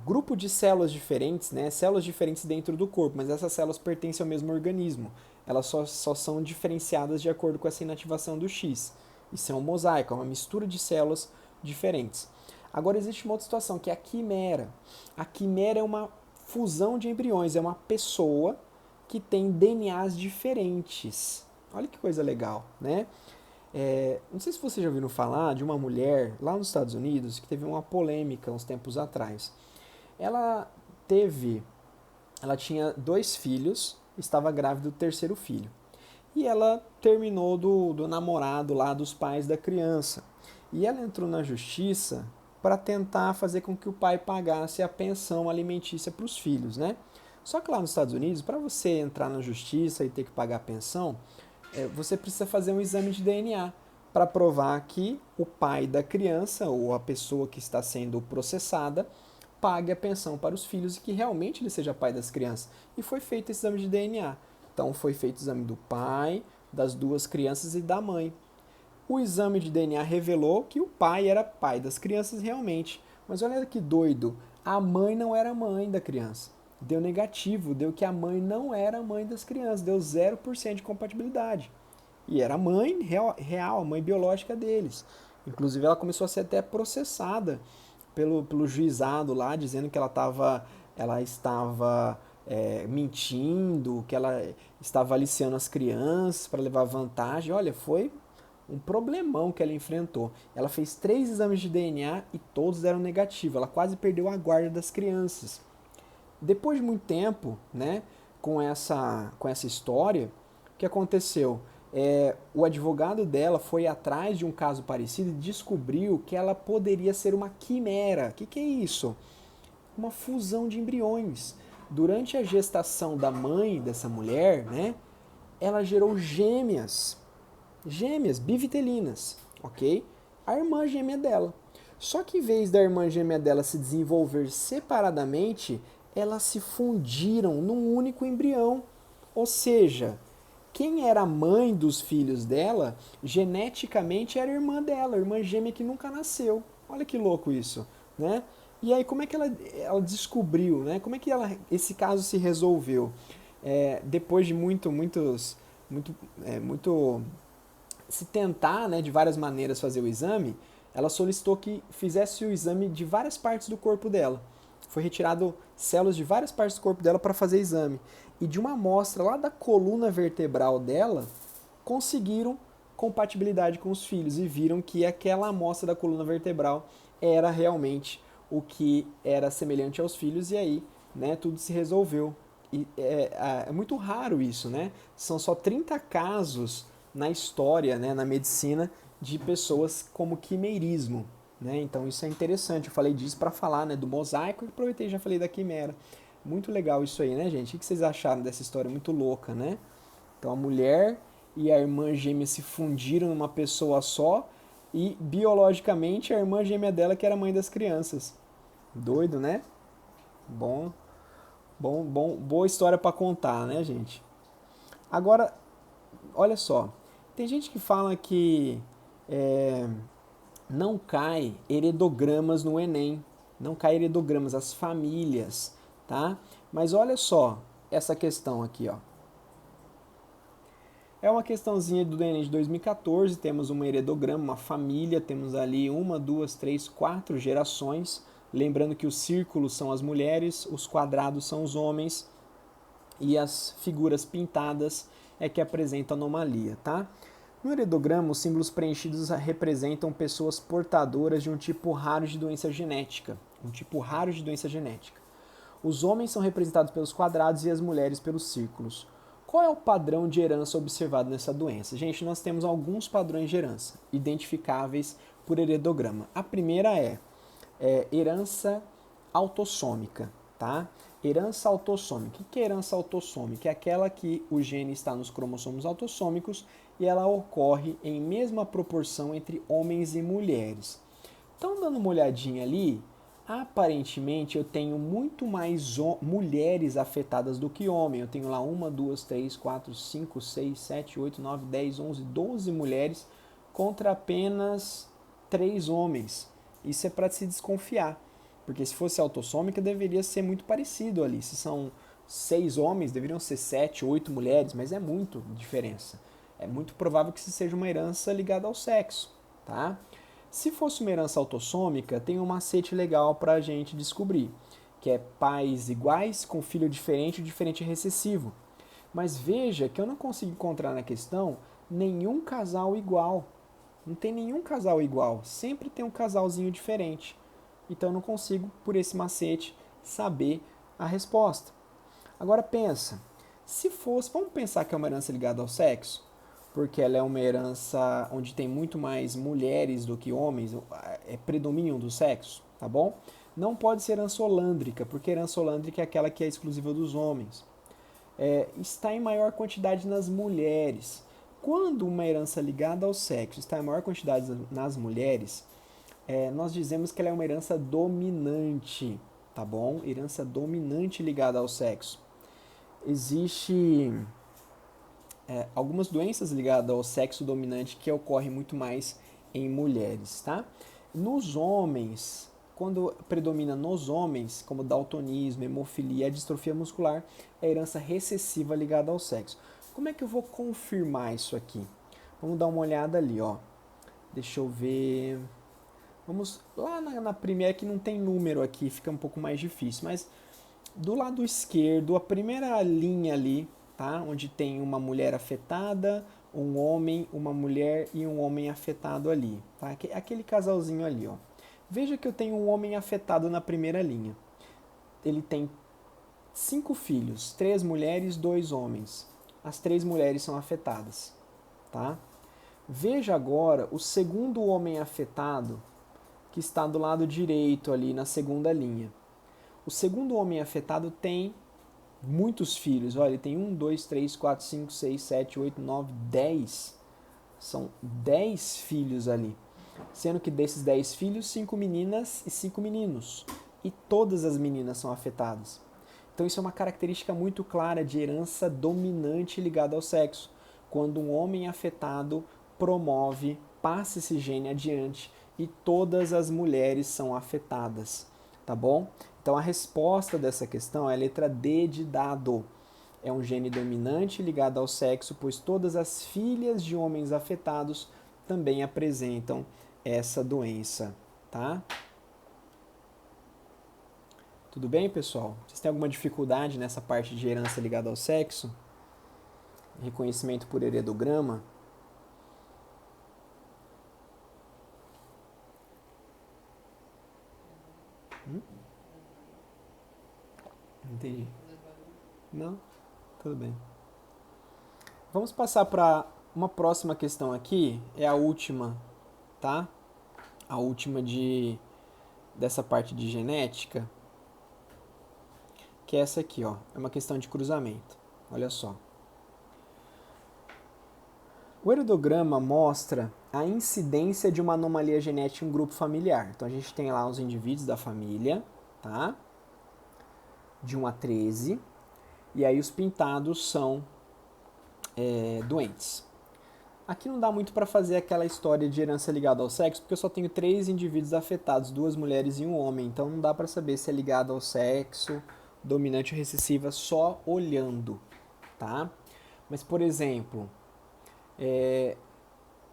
grupo de células diferentes, né? Células diferentes dentro do corpo, mas essas células pertencem ao mesmo organismo. Elas só são diferenciadas de acordo com essa inativação do X. Isso é um mosaico, é uma mistura de células diferentes. Agora existe uma outra situação, que é a quimera. A quimera é uma fusão de embriões, é uma pessoa que tem DNAs diferentes. Olha que coisa legal, né? Não sei se vocês já ouviram falar de uma mulher lá nos Estados Unidos que teve uma polêmica uns tempos atrás. Ela tinha 2 filhos, estava grávida do terceiro filho. E ela terminou do namorado lá dos pais da criança. E ela entrou na justiça para tentar fazer com que o pai pagasse a pensão alimentícia para os filhos, né? Só que lá nos Estados Unidos, para você entrar na justiça e ter que pagar a pensão, você precisa fazer um exame de DNA para provar que o pai da criança ou a pessoa que está sendo processada pague a pensão para os filhos e que realmente ele seja pai das crianças. E foi feito esse exame de DNA. Então foi feito o exame do pai, das 2 crianças e da mãe. O exame de DNA revelou que o pai era pai das crianças realmente, Mas olha que doido, a mãe não era mãe da criança. Deu negativo, deu que a mãe não era a mãe das crianças, deu 0% de compatibilidade. E era a mãe real, a mãe biológica deles. Inclusive ela começou a ser até processada pelo juizado lá, dizendo que ela estava mentindo, que ela estava aliciando as crianças para levar vantagem. Olha, foi um problemão que ela enfrentou. Ela fez 3 exames de DNA e todos deram negativo. Ela quase perdeu a guarda das crianças. Depois de muito tempo, né, com essa história, o que aconteceu? O advogado dela foi atrás de um caso parecido e descobriu que ela poderia ser uma quimera. O que é isso? Uma fusão de embriões. Durante a gestação da mãe dessa mulher, né, ela gerou gêmeas bivitelinas, ok? A irmã gêmea dela. Só que em vez da irmã gêmea dela se desenvolver separadamente, elas se fundiram num único embrião. Ou seja, quem era a mãe dos filhos dela, geneticamente era a irmã dela, a irmã gêmea que nunca nasceu. Olha que louco isso, né? E aí como é que ela descobriu, né? Como é que esse caso se resolveu? Depois de muito se tentar, né, de várias maneiras fazer o exame, ela solicitou que fizesse o exame de várias partes do corpo dela. Foi retirado células de várias partes do corpo dela para fazer exame. E de uma amostra lá da coluna vertebral dela, conseguiram compatibilidade com os filhos e viram que aquela amostra da coluna vertebral era realmente o que era semelhante aos filhos e aí, né, tudo se resolveu. E é muito raro isso, né? São só 30 casos na história, né, na medicina, de pessoas como quimeirismo. Né? Então isso é interessante. Eu falei disso para falar, né, do mosaico e aproveitei e já falei da quimera. Muito legal isso aí, né, gente? O que vocês acharam dessa história muito louca, né? Então a mulher e a irmã gêmea se fundiram numa pessoa só e biologicamente a irmã gêmea dela que era mãe das crianças. Doido, né? Bom, boa história para contar, né, gente? Agora, olha só, tem gente que fala que é, não cai heredogramas no Enem, não cai heredogramas, as famílias, tá? Mas olha só essa questão aqui, ó. É uma questãozinha do Enem de 2014, temos um heredograma, uma família, temos ali 1, 2, 3, 4 gerações, lembrando que os círculos são as mulheres, os quadrados são os homens e as figuras pintadas é que apresentam anomalia, tá? No heredograma, os símbolos preenchidos representam pessoas portadoras de um tipo raro de doença genética. Um tipo raro de doença genética. Os homens são representados pelos quadrados e as mulheres pelos círculos. Qual é o padrão de herança observado nessa doença? Gente, nós temos alguns padrões de herança identificáveis por heredograma. A primeira é herança autossômica, tá? Herança autossômica. O que é herança autossômica? É aquela que o gene está nos cromossomos autossômicos e ela ocorre em mesma proporção entre homens e mulheres. Então, dando uma olhadinha ali, aparentemente eu tenho muito mais mulheres afetadas do que homens. Eu tenho lá 1, 2, 3, 4, 5, 6, 7, 8, 9, 10, 11, 12 mulheres contra apenas 3 homens. Isso é para se desconfiar, porque se fosse autossômica deveria ser muito parecido ali. Se são 6 homens, deveriam ser 7, 8 mulheres, mas é muito diferença. É muito provável que isso seja uma herança ligada ao sexo, tá? Se fosse uma herança autossômica, tem um macete legal para a gente descobrir, que é pais iguais com filho diferente, o diferente é recessivo. Mas veja que eu não consigo encontrar na questão nenhum casal igual. Não tem nenhum casal igual, sempre tem um casalzinho diferente. Então eu não consigo, por esse macete, saber a resposta. Agora pensa, se fosse, vamos pensar que é uma herança ligada ao sexo, porque ela é uma herança onde tem muito mais mulheres do que homens, é predomínio do sexo, tá bom? Não pode ser herança holândrica, porque herança holândrica é aquela que é exclusiva dos homens. Está em maior quantidade nas mulheres. Quando uma herança ligada ao sexo está em maior quantidade nas mulheres, nós dizemos que ela é uma herança dominante, tá bom? Herança dominante ligada ao sexo. Existe algumas doenças ligadas ao sexo dominante que ocorrem muito mais em mulheres, tá? Nos homens, quando predomina nos homens, como daltonismo, hemofilia e a distrofia muscular, é a herança recessiva ligada ao sexo. Como é que eu vou confirmar isso aqui? Vamos dar uma olhada ali, ó. Deixa eu ver. Vamos lá na primeira, que não tem número aqui, fica um pouco mais difícil, mas do lado esquerdo, a primeira linha ali, tá? Onde tem uma mulher afetada, um homem, uma mulher e um homem afetado ali, tá? Aquele casalzinho ali, ó. Veja que eu tenho um homem afetado na primeira linha. Ele tem 5 filhos, 3 mulheres, 2 homens. As 3 mulheres são afetadas, tá? Veja agora o segundo homem afetado, que está do lado direito ali na segunda linha. O segundo homem afetado tem muitos filhos. Olha, ele tem 1, 2, 3, 4, 5, 6, 7, 8, 9, 10. São 10 filhos ali. Sendo que desses 10 filhos, 5 meninas e 5 meninos. E todas as meninas são afetadas. Então isso é uma característica muito clara de herança dominante ligada ao sexo. Quando um homem afetado promove, passa esse gene adiante e todas as mulheres são afetadas, tá bom? Então a resposta dessa questão é a letra D de dado. É um gene dominante ligado ao sexo, pois todas as filhas de homens afetados também apresentam essa doença, tá? Tudo bem, pessoal? Vocês têm alguma dificuldade nessa parte de herança ligada ao sexo? Reconhecimento por heredograma? Entendi. Não? Tudo bem. Vamos passar para uma próxima questão aqui. É a última, tá? A última dessa parte de genética. Que é essa aqui, ó. É uma questão de cruzamento. Olha só. O heredograma mostra a incidência de uma anomalia genética em um grupo familiar. Então a gente tem lá os indivíduos da família, tá? De 1 a 13. E aí os pintados são doentes. Aqui não dá muito para fazer aquela história de herança ligada ao sexo, porque eu só tenho 3 indivíduos afetados, 2 mulheres e um homem. Então não dá para saber se é ligado ao sexo, dominante ou recessiva, só olhando, tá? Mas, por exemplo,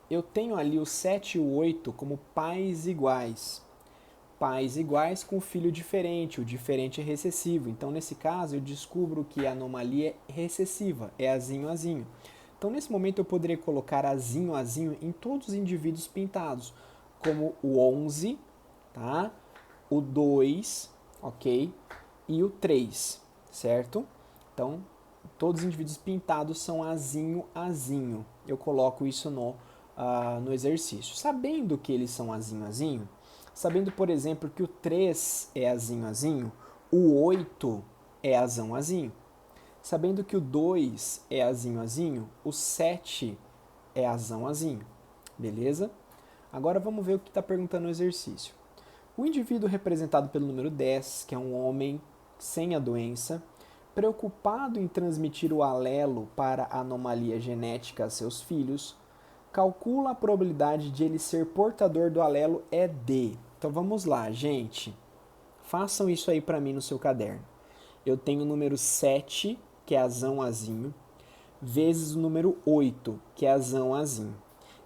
eu tenho ali o 7 e o 8 como pais iguais. Pais iguais com filho diferente, o diferente é recessivo. Então, nesse caso, eu descubro que a anomalia é recessiva, é azinho, azinho. Então, nesse momento, eu poderia colocar azinho, azinho em todos os indivíduos pintados, como o 11, tá? O 2, ok? E o 3, certo? Então, todos os indivíduos pintados são azinho, azinho. Eu coloco isso no exercício. Sabendo que eles são azinho, azinho, sabendo, por exemplo, que o 3 é azinho, azinho, o 8 é azão, azinho. Sabendo que o 2 é azinho, azinho, o 7 é azão, azinho. Beleza? Agora vamos ver o que está perguntando no exercício. O indivíduo representado pelo número 10, que é um homem sem a doença, preocupado em transmitir o alelo para a anomalia genética a seus filhos, calcula a probabilidade de ele ser portador do alelo ED. Então vamos lá, gente. Façam isso aí para mim no seu caderno. Eu tenho o número 7, que é azão, azinho, vezes o número 8, que é azão, azinho.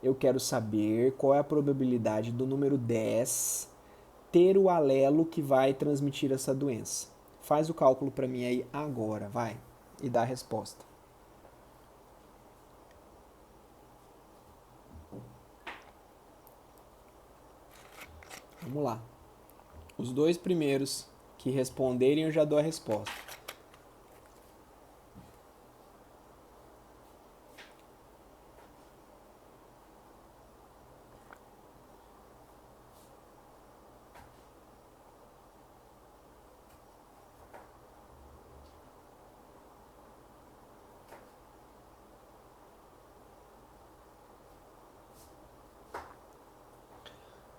Eu quero saber qual é a probabilidade do número 10 ter o alelo que vai transmitir essa doença. Faz o cálculo para mim aí agora, vai, e dá a resposta. Vamos lá. Os 2 primeiros que responderem eu já dou a resposta.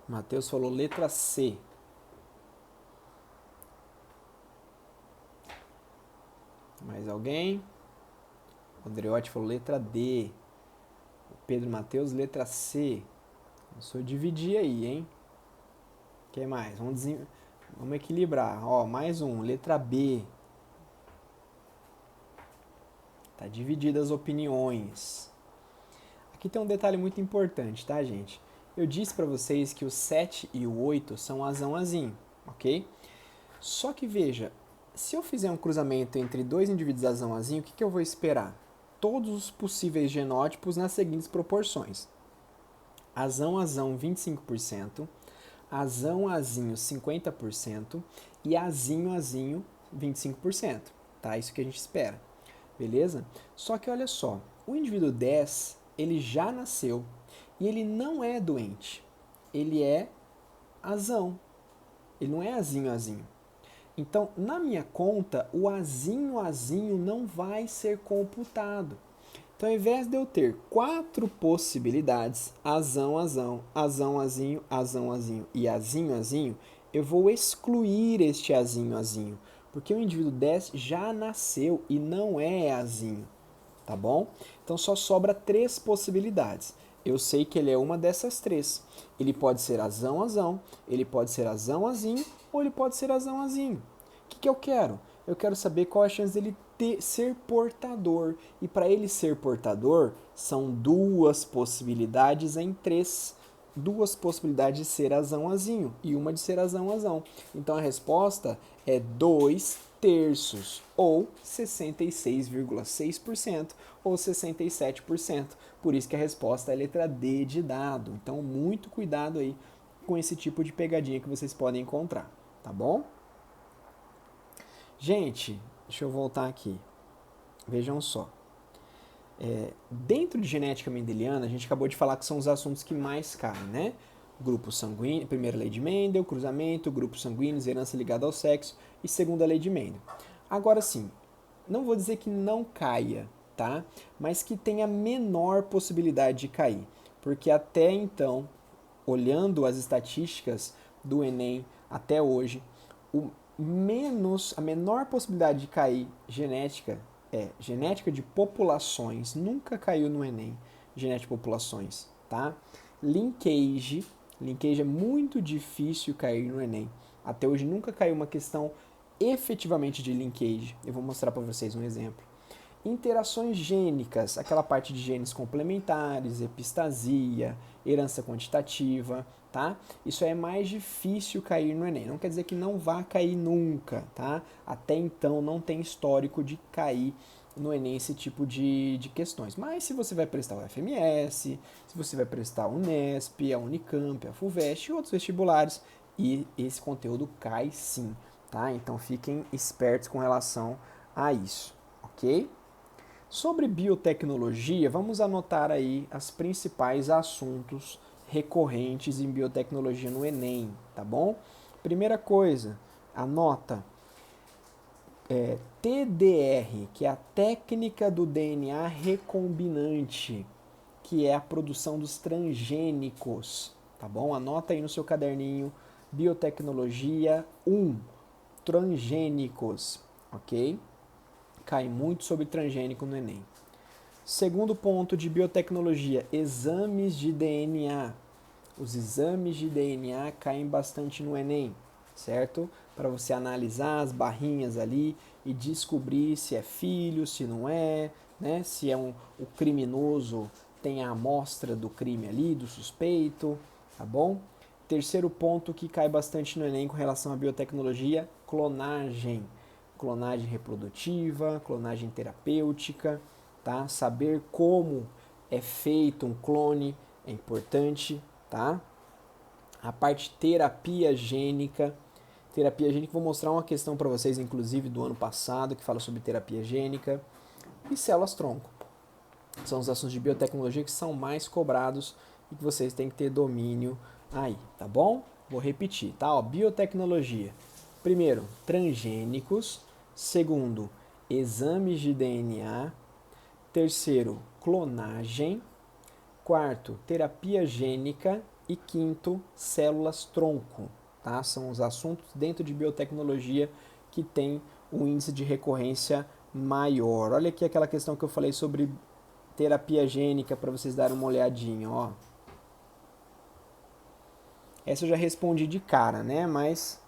Matheus falou letra C. Mais alguém? O Andreotti falou letra D. O Pedro Matheus, letra C. Começou a dividir aí, hein? que mais? Vamos equilibrar. Ó, mais um, letra B. Tá dividida as opiniões. Aqui tem um detalhe muito importante, tá, gente? Eu disse para vocês que o 7 e o 8 são azão azinho, ok? Só que veja, se eu fizer um cruzamento entre dois indivíduos azão azinho, o que eu vou esperar? Todos os possíveis genótipos nas seguintes proporções. Azão azão 25%, azão azinho 50% e azinho azinho 25%, tá? Isso que a gente espera, beleza? Só que olha só, o indivíduo 10, ele já nasceu e ele não é doente, ele é azão, ele não é azinho azinho. Então, na minha conta, o azinho azinho não vai ser computado. Então, ao invés de eu ter 4 possibilidades, azão, azão, azão, azinho, azão, azinho e azinho, azinho, eu vou excluir este azinho, azinho, porque o indivíduo 10 já nasceu e não é azinho, tá bom? Então, só sobra 3 possibilidades. Eu sei que ele é uma dessas 3. Ele pode ser azão, azão, ele pode ser azão, azinho, ou ele pode ser azão, azinho. O que eu quero? Eu quero saber qual a chance dele ser portador. E para ele ser portador, são 2 possibilidades em 3. 2 possibilidades de ser azão, azinho e uma de ser azão, azão. Então a resposta é 2/3, ou 66,6%, ou 67%. Por isso que a resposta é a letra D de dado. Então muito cuidado aí com esse tipo de pegadinha que vocês podem encontrar, tá bom? Gente, deixa eu voltar aqui. Vejam só. Dentro de genética mendeliana, a gente acabou de falar que são os assuntos que mais caem, né? Grupo sanguíneo, primeira lei de Mendel, cruzamento, grupos sanguíneos, herança ligada ao sexo e segunda lei de Mendel. Agora sim, não vou dizer que não caia, tá? Mas que tenha menor possibilidade de cair. Porque até então, olhando as estatísticas do Enem até hoje, a menor possibilidade de cair genética genética de populações, nunca caiu no Enem, genética de populações, tá? Linkage é muito difícil cair no Enem. Até hoje nunca caiu uma questão efetivamente de linkage. Eu vou mostrar para vocês um exemplo. Interações gênicas, aquela parte de genes complementares, epistasia, herança quantitativa, tá? Isso é mais difícil cair no Enem. Não quer dizer que não vá cair nunca, tá? Até então não tem histórico de cair no Enem esse tipo de questões. Mas se você vai prestar o FMS, se você vai prestar a Unesp, a Unicamp, a FUVEST e outros vestibulares, e esse conteúdo cai sim, tá? Então fiquem espertos com relação a isso, ok? Sobre biotecnologia, vamos anotar aí os principais assuntos recorrentes em biotecnologia no Enem, tá bom? Primeira coisa, anota TDR, que é a técnica do DNA recombinante, que é a produção dos transgênicos, tá bom? Anota aí no seu caderninho, biotecnologia 1, transgênicos, ok? Cai muito sobre transgênico no Enem. Segundo ponto de biotecnologia, exames de DNA. Os exames de DNA caem bastante no Enem, certo? Para você analisar as barrinhas ali e descobrir se é filho, se não é, né? Se é o criminoso tem a amostra do crime ali, do suspeito, tá bom? Terceiro ponto que cai bastante no Enem com relação à biotecnologia, clonagem. Clonagem reprodutiva, clonagem terapêutica, tá? Saber como é feito um clone é importante, tá? A parte terapia gênica, vou mostrar uma questão para vocês, inclusive do ano passado, que fala sobre terapia gênica e células-tronco. São os assuntos de biotecnologia que são mais cobrados e que vocês têm que ter domínio aí, tá bom? Vou repetir, tá? Ó, biotecnologia. Primeiro, transgênicos. Segundo, exames de DNA. Terceiro, clonagem. Quarto, terapia gênica. E quinto, células-tronco. Tá? São os assuntos dentro de biotecnologia que tem um índice de recorrência maior. Olha aqui aquela questão que eu falei sobre terapia gênica para vocês darem uma olhadinha. Ó. Essa eu já respondi de cara, né? Mas,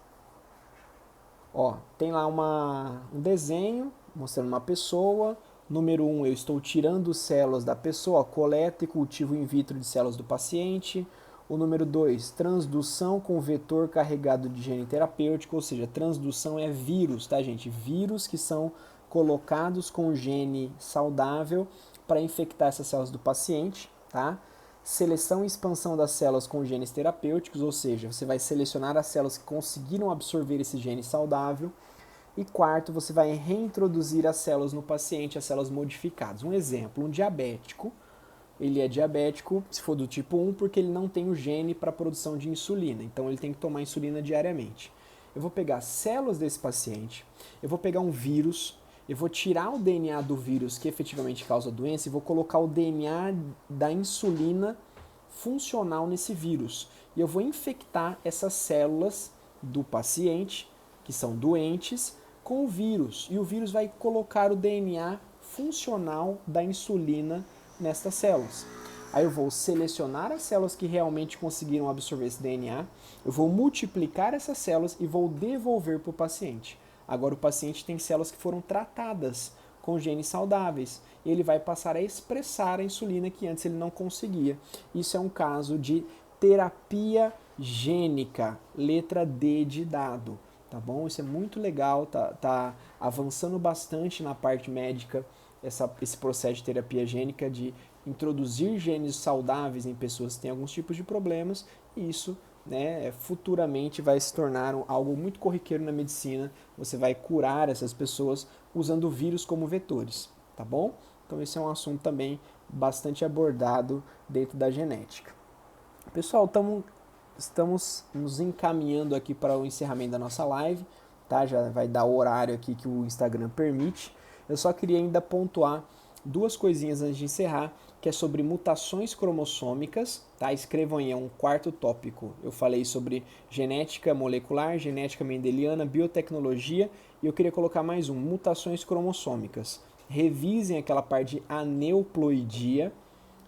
ó, tem lá um desenho mostrando uma pessoa. Número 1, eu estou tirando células da pessoa, coleta e cultivo in vitro de células do paciente. O número 2, transdução com vetor carregado de gene terapêutico, ou seja, transdução é vírus, tá, gente? Vírus que são colocados com gene saudável para infectar essas células do paciente, tá? Seleção e expansão das células com genes terapêuticos, ou seja, você vai selecionar as células que conseguiram absorver esse gene saudável. E quarto, você vai reintroduzir as células no paciente, as células modificadas. Um exemplo, um diabético, ele é diabético, se for do tipo 1, porque ele não tem o gene para produção de insulina. Então ele tem que tomar insulina diariamente. Eu vou pegar células desse paciente, eu vou pegar um vírus, eu vou tirar o DNA do vírus que efetivamente causa a doença e vou colocar o DNA da insulina funcional nesse vírus. E eu vou infectar essas células do paciente, que são doentes, com o vírus. E o vírus vai colocar o DNA funcional da insulina nestas células. Aí eu vou selecionar as células que realmente conseguiram absorver esse DNA, eu vou multiplicar essas células e vou devolver para o paciente. Agora o paciente tem células que foram tratadas com genes saudáveis. E ele vai passar a expressar a insulina que antes ele não conseguia. Isso é um caso de terapia gênica, letra D de dado. Tá bom? Isso é muito legal, tá avançando bastante na parte médica esse processo de terapia gênica, de introduzir genes saudáveis em pessoas que têm alguns tipos de problemas, e isso, né, futuramente vai se tornar algo muito corriqueiro na medicina. Você vai curar essas pessoas usando vírus como vetores, tá bom? Então esse é um assunto também bastante abordado dentro da genética. Pessoal, estamos nos encaminhando aqui para o encerramento da nossa live, tá? Já vai dar o horário aqui que o Instagram permite. Eu só queria ainda pontuar duas coisinhas antes de encerrar, que é sobre mutações cromossômicas, tá? Escrevam aí, é um quarto tópico. Eu falei sobre genética molecular, genética mendeliana, biotecnologia, e eu queria colocar mais um, mutações cromossômicas. Revisem aquela parte de aneuploidia,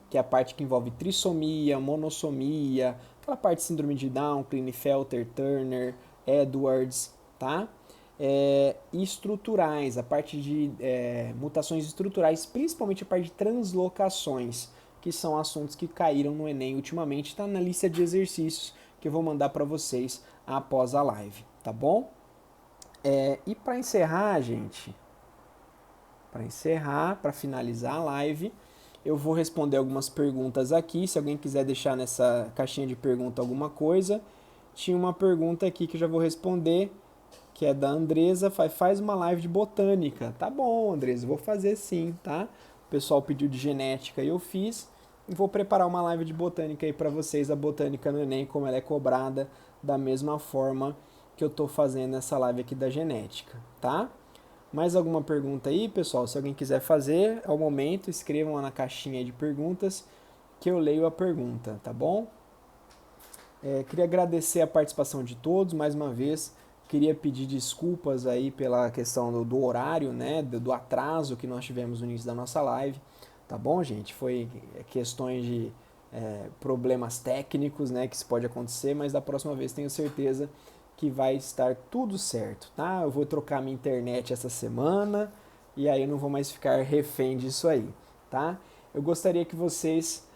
que é a parte que envolve trissomia, monossomia, aquela parte de síndrome de Down, Klinefelter, Turner, Edwards, tá? E estruturais, a parte de mutações estruturais, principalmente a parte de translocações, que são assuntos que caíram no Enem ultimamente, está na lista de exercícios que eu vou mandar para vocês após a live, tá bom? E para encerrar, gente, para finalizar a live, eu vou responder algumas perguntas aqui. Se alguém quiser deixar nessa caixinha de pergunta alguma coisa, tinha uma pergunta aqui que eu já vou responder, que é da Andresa, faz uma live de botânica. Tá bom, Andresa, vou fazer sim, tá? O pessoal pediu de genética e eu fiz. E vou preparar uma live de botânica aí para vocês, a botânica no Enem, como ela é cobrada, da mesma forma que eu tô fazendo essa live aqui da genética, tá? Mais alguma pergunta aí, pessoal? Se alguém quiser fazer, é o momento, escrevam lá na caixinha de perguntas que eu leio a pergunta, tá bom? Queria agradecer a participação de todos, mais uma vez. Queria pedir desculpas aí pela questão do horário, né, do atraso que nós tivemos no início da nossa live, tá bom, gente? Foi questões de problemas técnicos, né, que isso pode acontecer, mas da próxima vez tenho certeza que vai estar tudo certo, tá? Eu vou trocar minha internet essa semana e aí eu não vou mais ficar refém disso aí, tá? Eu gostaria que vocês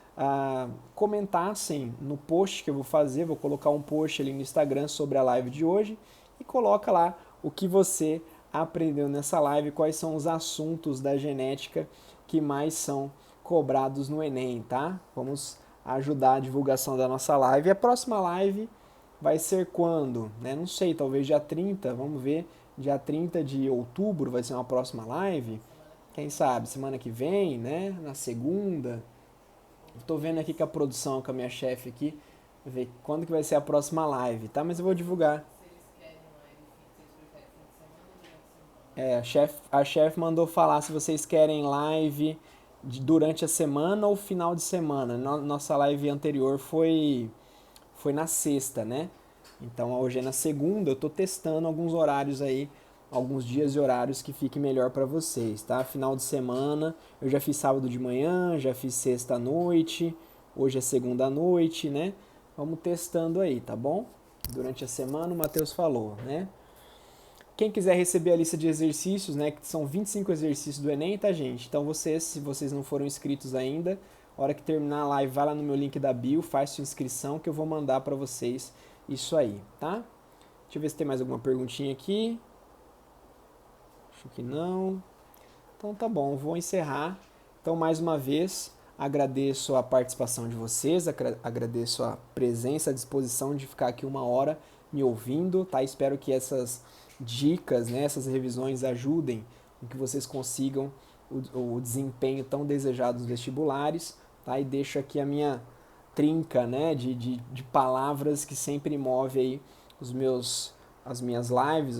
comentassem no post que eu vou fazer, vou colocar um post ali no Instagram sobre a live de hoje e coloca lá o que você aprendeu nessa live, quais são os assuntos da genética que mais são cobrados no Enem, tá? Vamos ajudar a divulgação da nossa live. E a próxima live vai ser quando? Né? Não sei, talvez dia 30, vamos ver. Dia 30 de outubro vai ser uma próxima live. Quem sabe, semana que vem, né? Na segunda. Estou vendo aqui com a produção, com a minha chefe aqui, ver quando que vai ser a próxima live, tá? Mas eu vou divulgar. A chefe mandou falar se vocês querem live durante a semana ou final de semana. Nossa live anterior foi na sexta, né? Então hoje é na segunda, eu tô testando alguns horários aí, alguns dias e horários que fiquem melhor para vocês, tá? Final de semana, eu já fiz sábado de manhã, já fiz sexta à noite, hoje é segunda à noite, né? vamos testando aí, tá bom? Durante a semana o Matheus falou, né? Quem quiser receber a lista de exercícios, né, que são 25 exercícios do Enem, tá, gente? Então vocês, se vocês não foram inscritos ainda, a hora que terminar a live, vai lá no meu link da bio, faz sua inscrição que eu vou mandar para vocês isso aí, tá? Deixa eu ver se tem mais alguma perguntinha aqui. Acho que não. Então tá bom, vou encerrar. Então, mais uma vez, agradeço a participação de vocês, agradeço a presença, a disposição de ficar aqui uma hora me ouvindo, tá? Espero que essas dicas, né, essas revisões ajudem com que vocês consigam o desempenho tão desejado dos vestibulares, tá? E deixo aqui a minha trinca, né, de palavras que sempre move aí as minhas lives,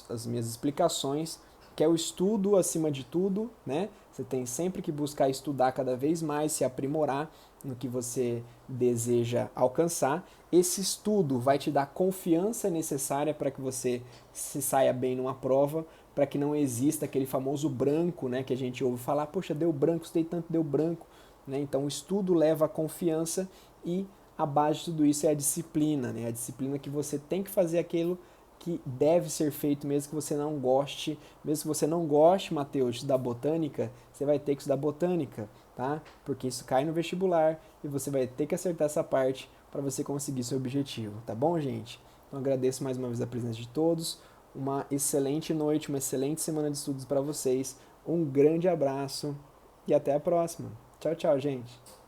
as minhas explicações, que é o estudo acima de tudo, né? Você tem sempre que buscar estudar cada vez mais, se aprimorar no que você deseja alcançar. Esse estudo vai te dar confiança necessária para que você se saia bem numa prova, para que não exista aquele famoso branco, né, que a gente ouve falar, poxa, deu branco, estudei tanto, deu branco. Né? Então o estudo leva a confiança e a base de tudo isso é a disciplina, né? A disciplina que você tem que fazer aquilo que deve ser feito mesmo que você não goste. Mesmo que você não goste, Matheus, de estudar botânica, você vai ter que estudar botânica, tá? Porque isso cai no vestibular e você vai ter que acertar essa parte para você conseguir seu objetivo, tá bom, gente? Então agradeço mais uma vez a presença de todos. Uma excelente noite, uma excelente semana de estudos para vocês. Um grande abraço e até a próxima. Tchau, tchau, gente.